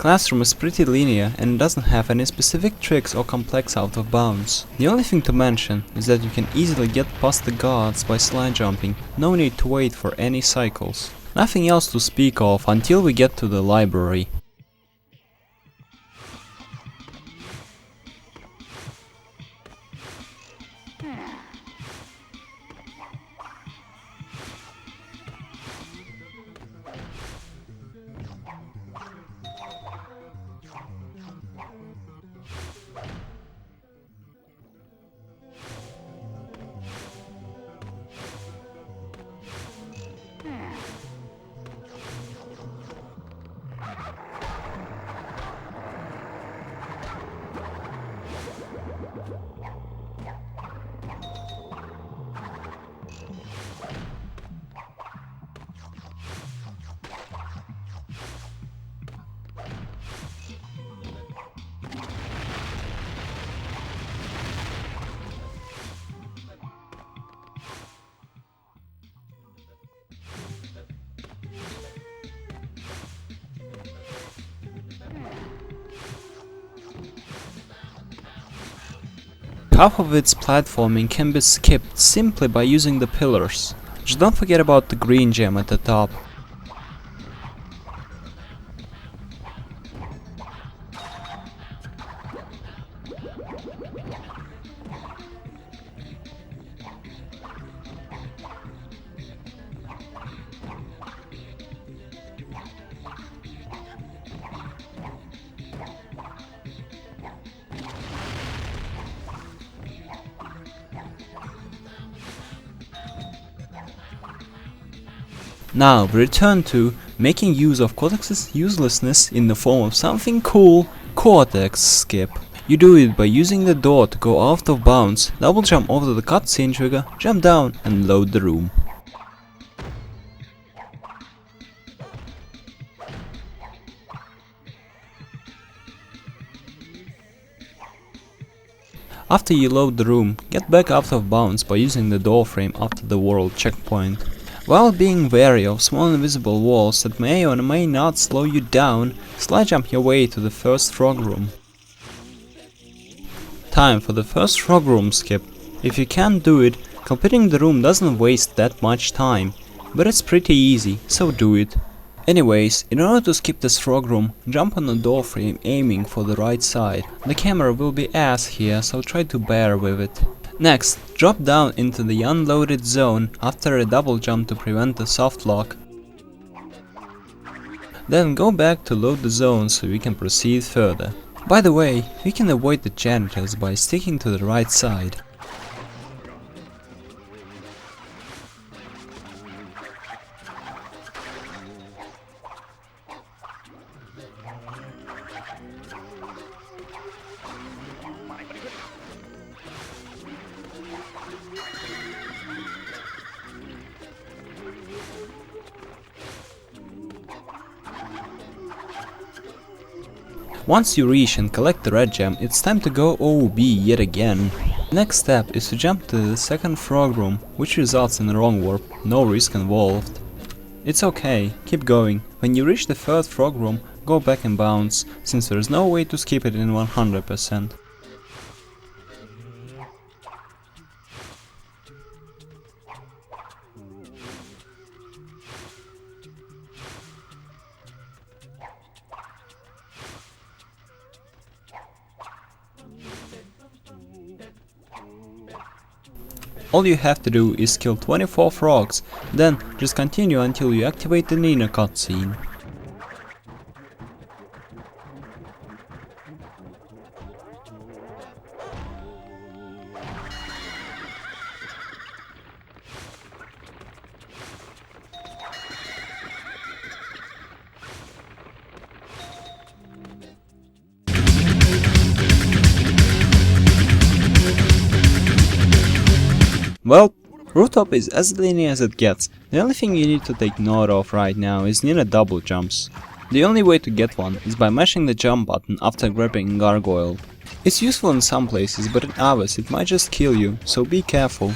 Classroom is pretty linear and doesn't have any specific tricks or complex out of bounds. The only thing to mention is that you can easily get past the guards by slide jumping, no need to wait for any cycles. Nothing else to speak of until we get to the library. Half of its platforming can be skipped simply by using the pillars. Just don't forget about the green gem at the top. Now we return to making use of Cortex's uselessness in the form of something cool, Cortex Skip. You do it by using the door to go out of bounds, double jump over the cutscene trigger, jump down and load the room. After you load the room, get back out of bounds by using the door frame after the world checkpoint. While being wary of small invisible walls that may or may not slow you down, slide jump your way to the first frog room. Time for the first frog room skip. If you can't do it, completing the room doesn't waste that much time, but it's pretty easy, so do it. Anyways, in order to skip this frog room, jump on the door frame aiming for the right side. The camera will be ass here, so try to bear with it. Next, drop down into the unloaded zone after a double jump to prevent the soft lock. Then go back to load the zone so we can proceed further. By the way, we can avoid the janitors by sticking to the right side. Once you reach and collect the red gem, it's time to go OB yet again. Next step is to jump to the second frog room, which results in a wrong warp, no risk involved. It's okay, keep going. When you reach the third frog room, go back and bounce, since there is no way to skip it in 100%. All you have to do is kill 24 frogs, then just continue until you activate the Nina cutscene. Well, Rooftop is as linear as it gets. The only thing you need to take note of right now is Nina double jumps. The only way to get one is by mashing the jump button after grabbing Gargoyle. It's useful in some places, but in others it might just kill you, so be careful.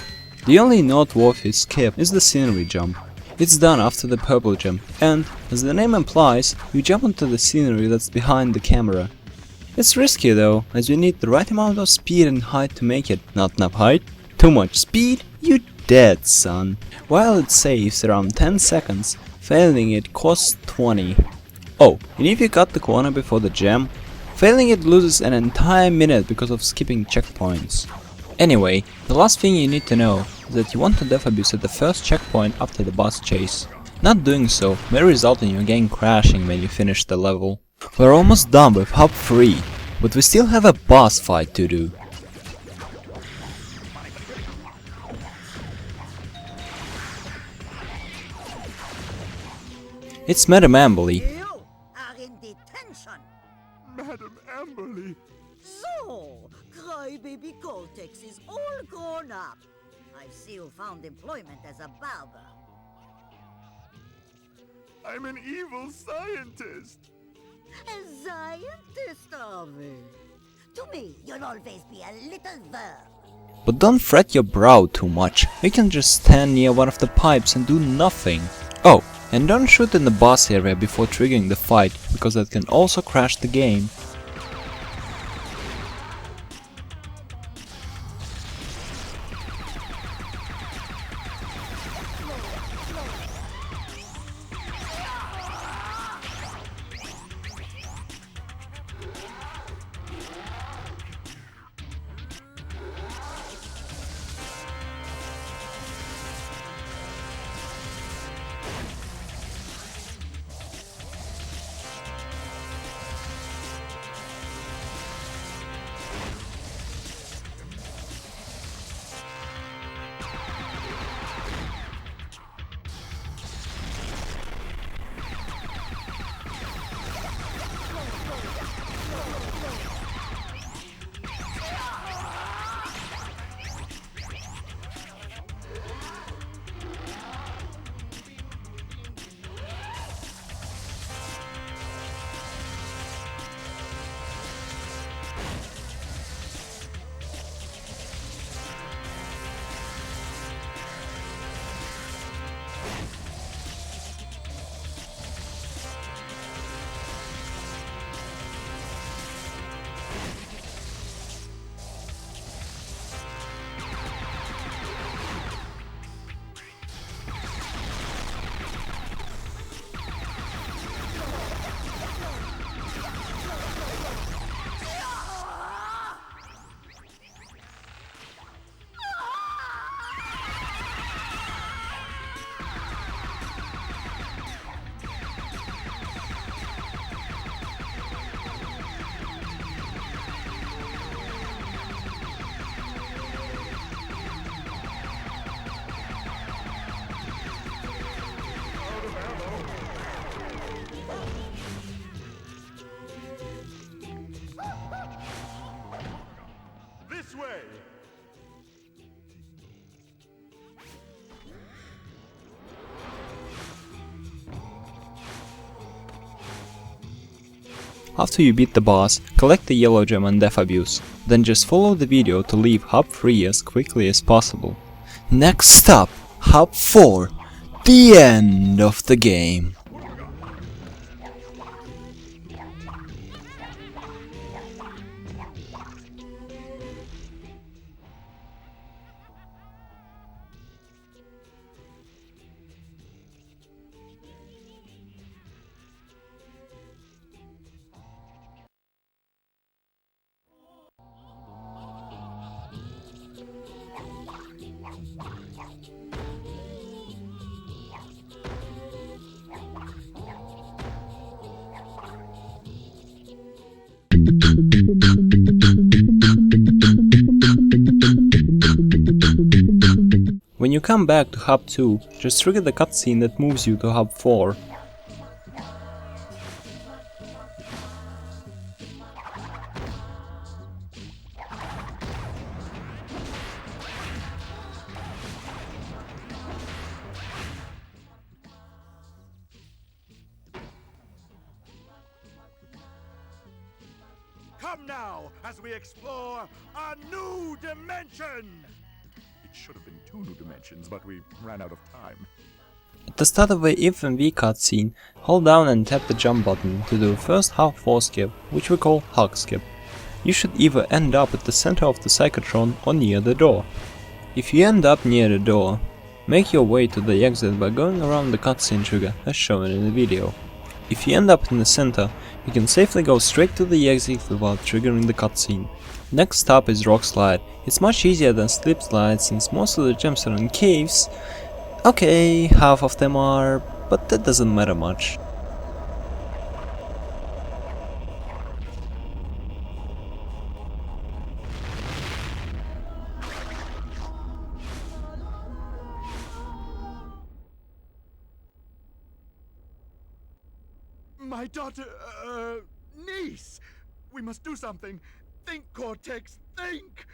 The only noteworthy skip is the scenery jump. It's done after the purple gem, and, as the name implies, you jump onto the scenery that's behind the camera. It's risky though, as you need the right amount of speed and height to make it. Not enough height? Too much speed? You dead, son. While it saves around 10 seconds, failing it costs 20. Oh, and if you cut the corner before the gem, failing it loses an entire minute because of skipping checkpoints. Anyway, the last thing you need to know is that you want to death abuse at the first checkpoint after the boss chase. Not doing so may result in your game crashing when you finish the level. We're almost done with Hub 3, but we still have a boss fight to do. It's Madame Amberly.
You are in detention.
Madam Amberly,
So, crybaby Cortex is all grown up. I see you found employment as a barber.
I'm an evil scientist.
A scientist of it. To me, you'll always be a little verb.
But don't fret your brow too much. You can just stand near one of the pipes and do nothing. Oh, and don't shoot in the boss area before triggering the fight, because that can also crash the game. After you beat the boss, collect the yellow gem and Death Abuse, then just follow the video to leave Hub 3 as quickly as possible. Next up, Hub 4, the end of the game. When you come back to Hub 2, just trigger the cutscene that moves you to Hub 4.
Come now as we explore a new dimension! It should have been 2 new dimensions, but we ran out of time.
At the start of the If and V cutscene, hold down and tap the jump button to do the first Hub 4 skip, which we call Hug Skip. You should either end up at the center of the Psychotron or near the door. If you end up near the door, make your way to the exit by going around the cutscene trigger as shown in the video. If you end up in the center, you can safely go straight to the exit without triggering the cutscene. Next stop is Rockslide. It's much easier than Slip Slide since most of the gems are in caves. Okay, half of them are, but that doesn't matter much.
My daughter, niece! We must do something! Think, Cortex, think!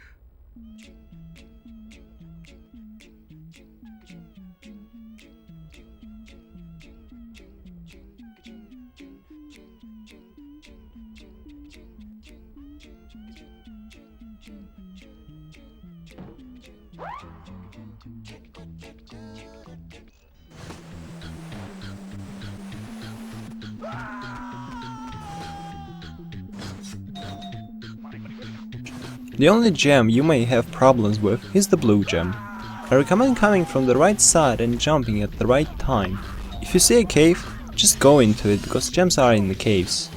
The only gem you may have problems with is the blue gem. I recommend coming from the right side and jumping at the right time. If you see a cave, just go into it because gems are in the caves.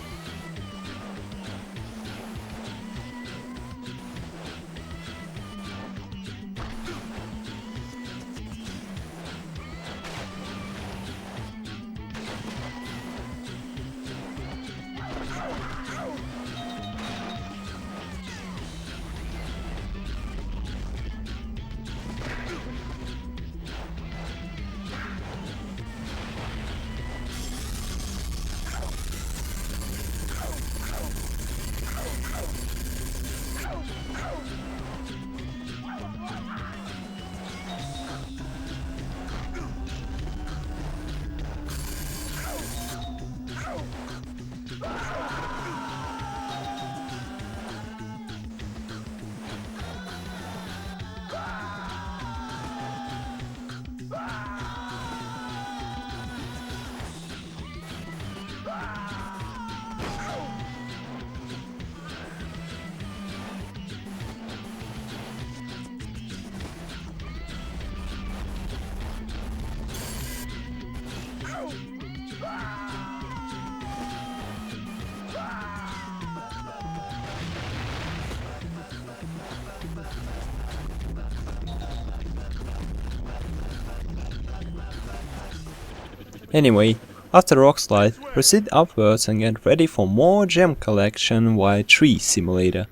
Anyway, after Rockslide, proceed upwards and get ready for more gem collection via Tree Simulator.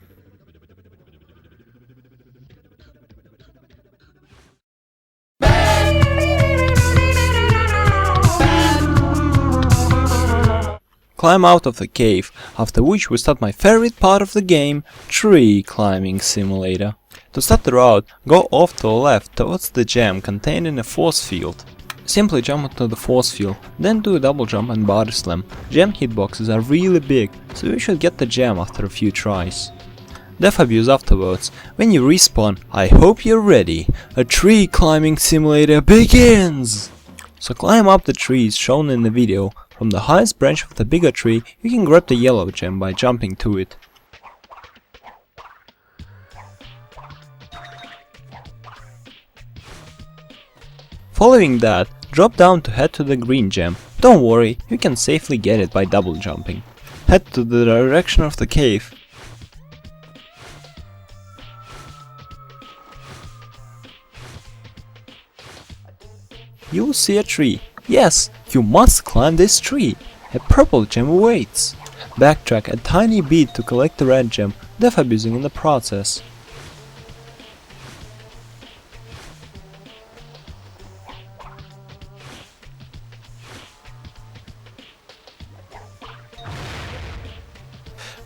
Climb out of the cave, after which we start my favorite part of the game, Tree Climbing Simulator. To start the route, go off to the left towards the gem contained in a force field. Simply jump onto the force field, then do a double jump and body slam. Gem hitboxes are really big, so you should get the gem after a few tries. Death abuse afterwards. When you respawn, I hope you're ready. A tree climbing simulator begins! So climb up the trees shown in the video. From the highest branch of the bigger tree, you can grab the yellow gem by jumping to it. Following that, drop down to head to the green gem. Don't worry, you can safely get it by double jumping. Head to the direction of the cave. You will see a tree. Yes, you must climb this tree. A purple gem awaits. Backtrack a tiny bit to collect the red gem, death abusing in the process.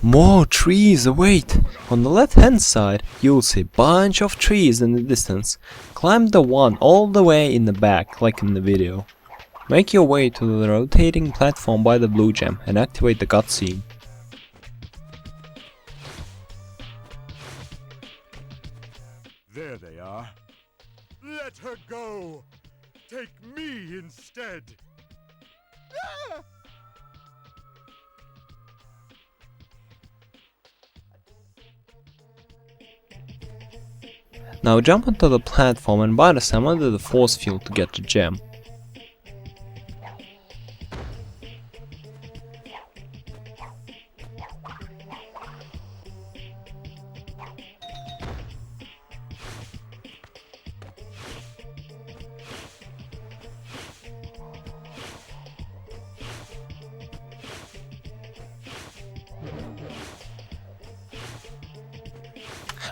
More trees await! On the left hand side, you'll see a bunch of trees in the distance. Climb the one all the way in the back, like in the video. Make your way to the rotating platform by the blue gem and activate the cutscene.
There they are. Let her go! Take me instead! Ah!
Now jump onto the platform and body slam under the force field to get the gem.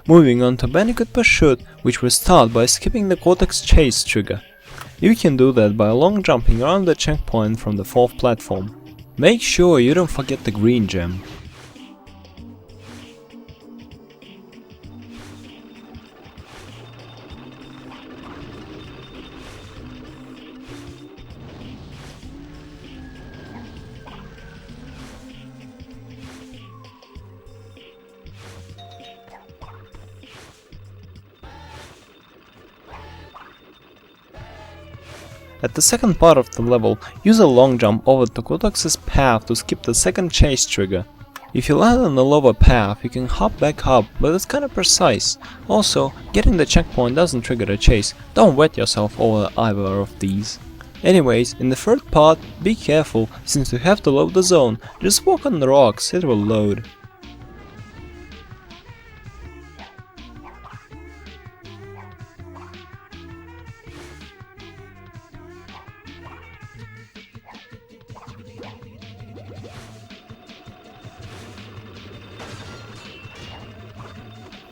Moving on to Bandicoot Pursuit, which we start by skipping the Cortex chase trigger. You can do that by long jumping around the checkpoint from the 4th platform. Make sure you don't forget the green gem. At the second part of the level, use a long jump over to Cortex's path to skip the second chase trigger. If you land on the lower path, you can hop back up, but it's kinda precise. Also, getting the checkpoint doesn't trigger the chase, don't wet yourself over either of these. Anyways, in the third part, be careful, since you have to load the zone, just walk on the rocks, it will load.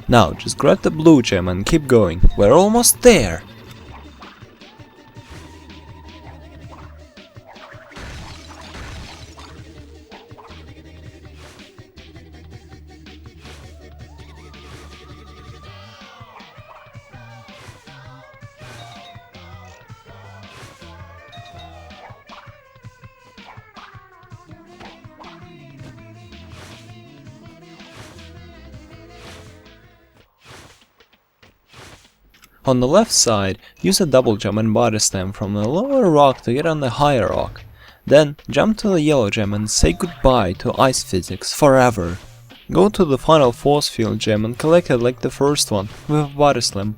Now just grab the blue gem and keep going, we're almost there! On the left side, use a double jump and body slam from the lower rock to get on the higher rock. Then jump to the yellow gem and say goodbye to ice physics forever. Go to the final force field gem and collect it like the first one, with a body slam.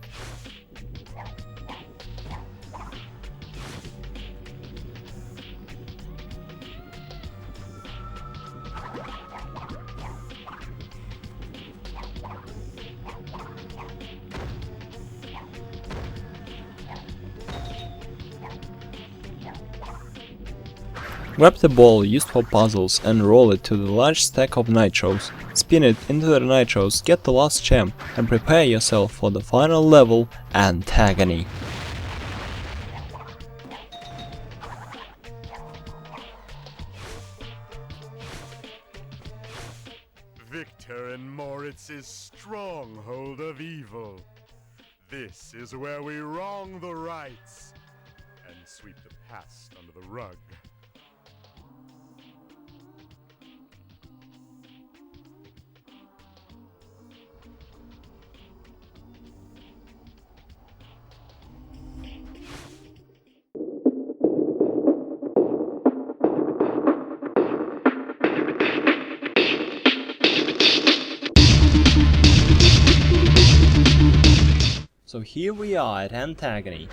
Grab the ball used for puzzles and roll it to the large stack of nitros. Spin it into the nitros, get the last gem, and prepare yourself for the final level, Agony.
Victor and Moritz's stronghold of evil. This is where we wrong the rights and sweep the past under the rug.
So here we are at Agony.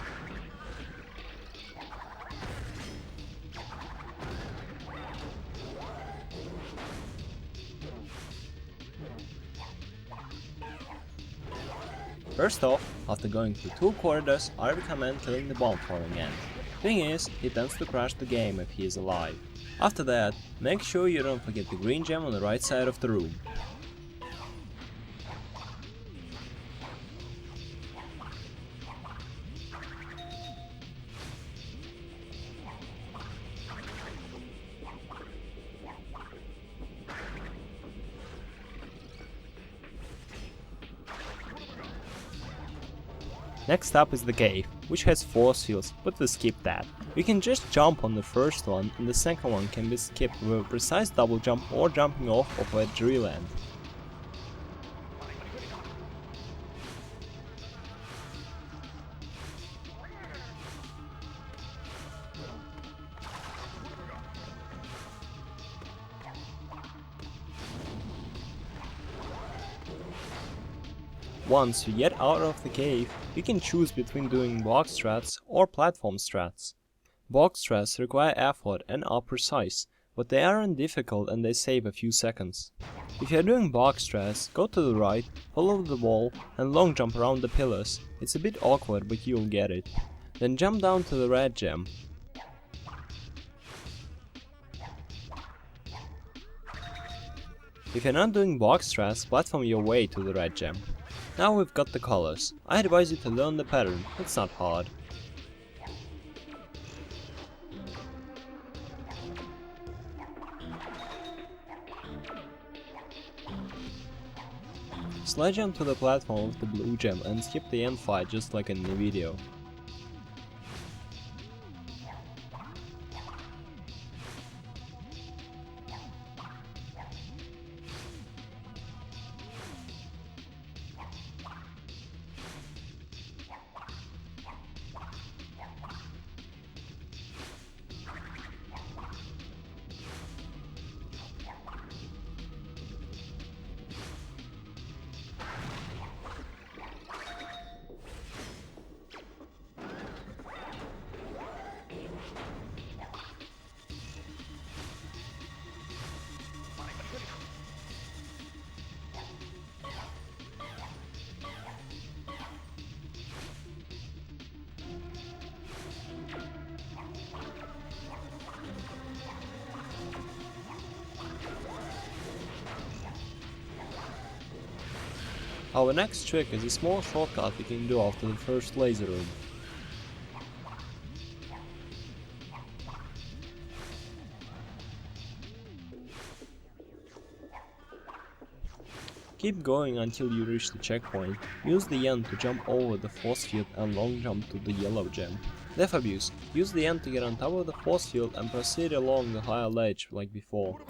First off, after going through 2 corridors, I recommend killing the bomb throwing ant. Thing is, he tends to crash the game if he is alive. After that, make sure you don't forget the green gem on the right side of the room. Next up is the cave, which has force fields, but we'll skip that. You can just jump on the first one, and the second one can be skipped with a precise double jump or jumping off of a tree land. Once you get out of the cave, you can choose between doing box strats or platform strats. Box strats require effort and are precise, but they aren't difficult and they save a few seconds. If you are doing box strats, go to the right, follow the wall and long jump around the pillars. It's a bit awkward, but you'll get it. Then jump down to the red gem. If you're not doing box strats, platform your way to the red gem. Now we've got the colors. I advise you to learn the pattern, it's not hard. Slide jump to the platform with the blue gem and skip the end fight just like in the video. Our next trick is a small shortcut we can do after the first laser room. Keep going until you reach the checkpoint. Use the end to jump over the force field and long jump to the yellow gem. Death abuse. Use the end to get on top of the force field and proceed along the higher ledge like before.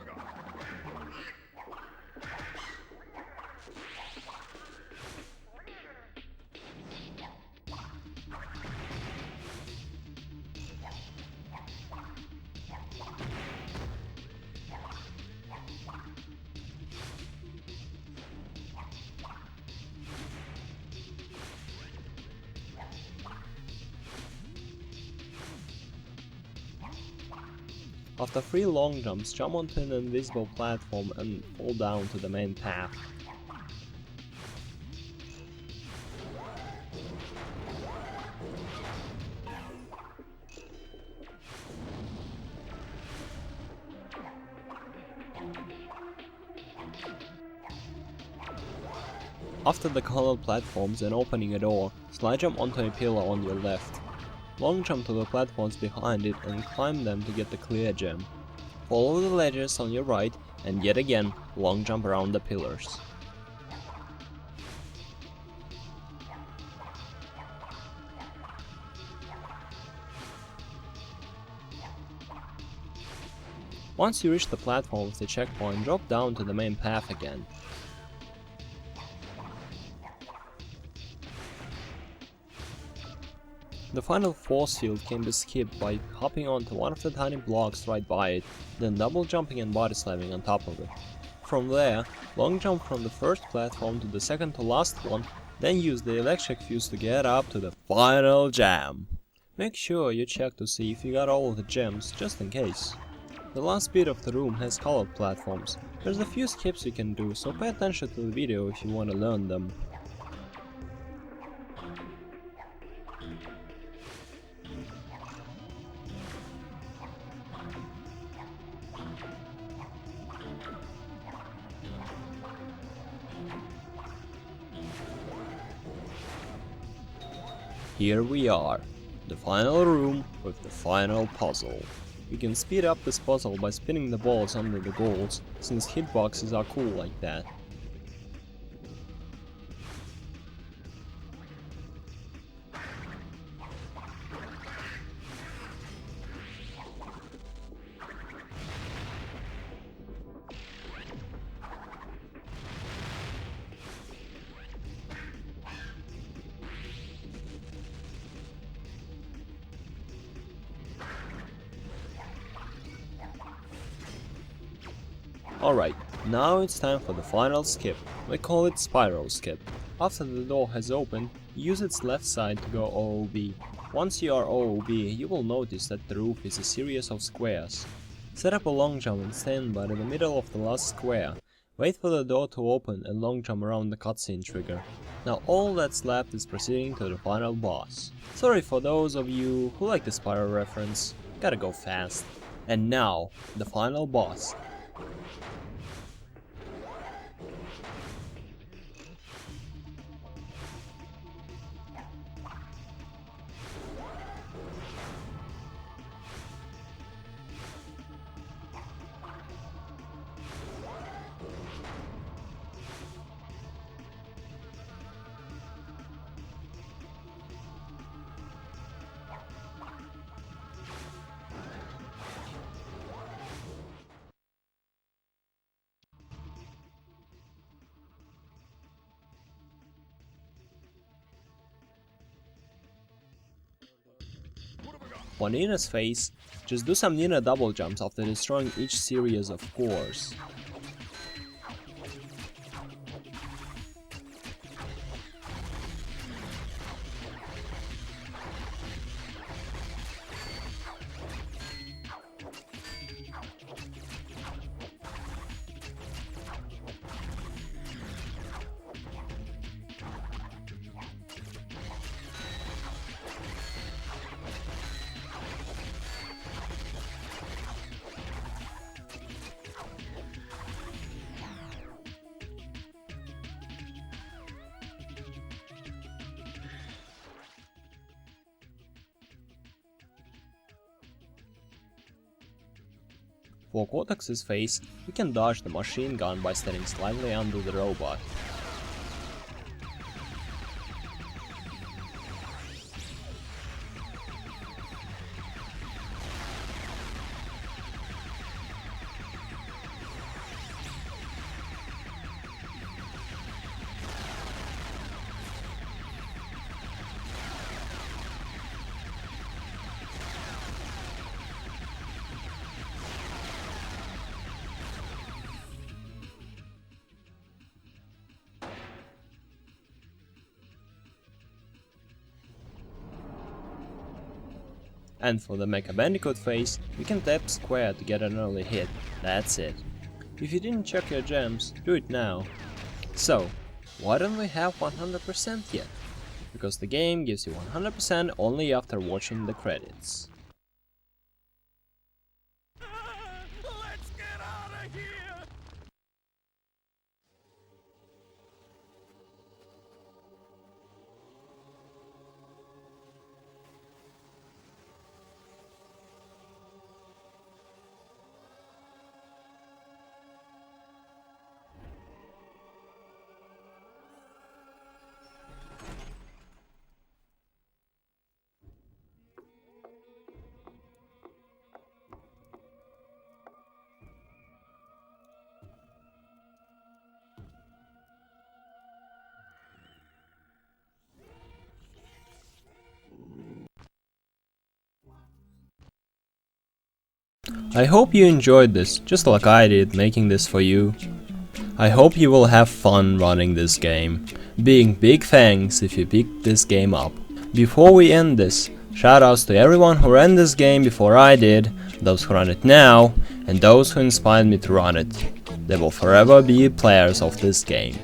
After 3 long jumps, jump onto an invisible platform and fall down to the main path. After the colored platforms and opening a door, slide jump onto a pillar on your left. Long jump to the platforms behind it and climb them to get the clear gem. Follow the ledges on your right and yet again long jump around the pillars. Once you reach the platform with the checkpoint, drop down to the main path again. The final force field can be skipped by hopping onto one of the tiny blocks right by it, then double jumping and body slamming on top of it. From there, long jump from the first platform to the second to last one, then use the electric fuse to get up to the final jam. Make sure you check to see if you got all of the gems, just in case. The last bit of the room has colored platforms. There's a few skips you can do, so pay attention to the video if you want to learn them. Here we are, the final room with the final puzzle. You can speed up this puzzle by spinning the balls under the goals, since hitboxes are cool like that. Alright, now it's time for the final skip. We call it Spiral Skip. After the door has opened, use its left side to go OOB. Once you are OOB, you will notice that the roof is a series of squares. Set up a long jump and stand by the middle of the last square. Wait for the door to open and long jump around the cutscene trigger. Now all that's left is proceeding to the final boss. Sorry for those of you who like the Spiral reference, gotta go fast. And now, the final boss. For Nina's face, just do some Nina double jumps after destroying each series of cores. For Cortex's face, you can dodge the machine gun by standing slightly under the robot. And for the Mecha Bandicoot face, you can tap square to get an early hit, that's it. If you didn't check your gems, do it now. So, why don't we have 100% yet? Because the game gives you 100% only after watching the credits.
Let's get out of here!
I hope you enjoyed this, just like I did making this for you. I hope you will have fun running this game. Being big thanks if you picked this game up. Before we end this, shoutouts to everyone who ran this game before I did, those who run it now, and those who inspired me to run it. They will forever be players of this game.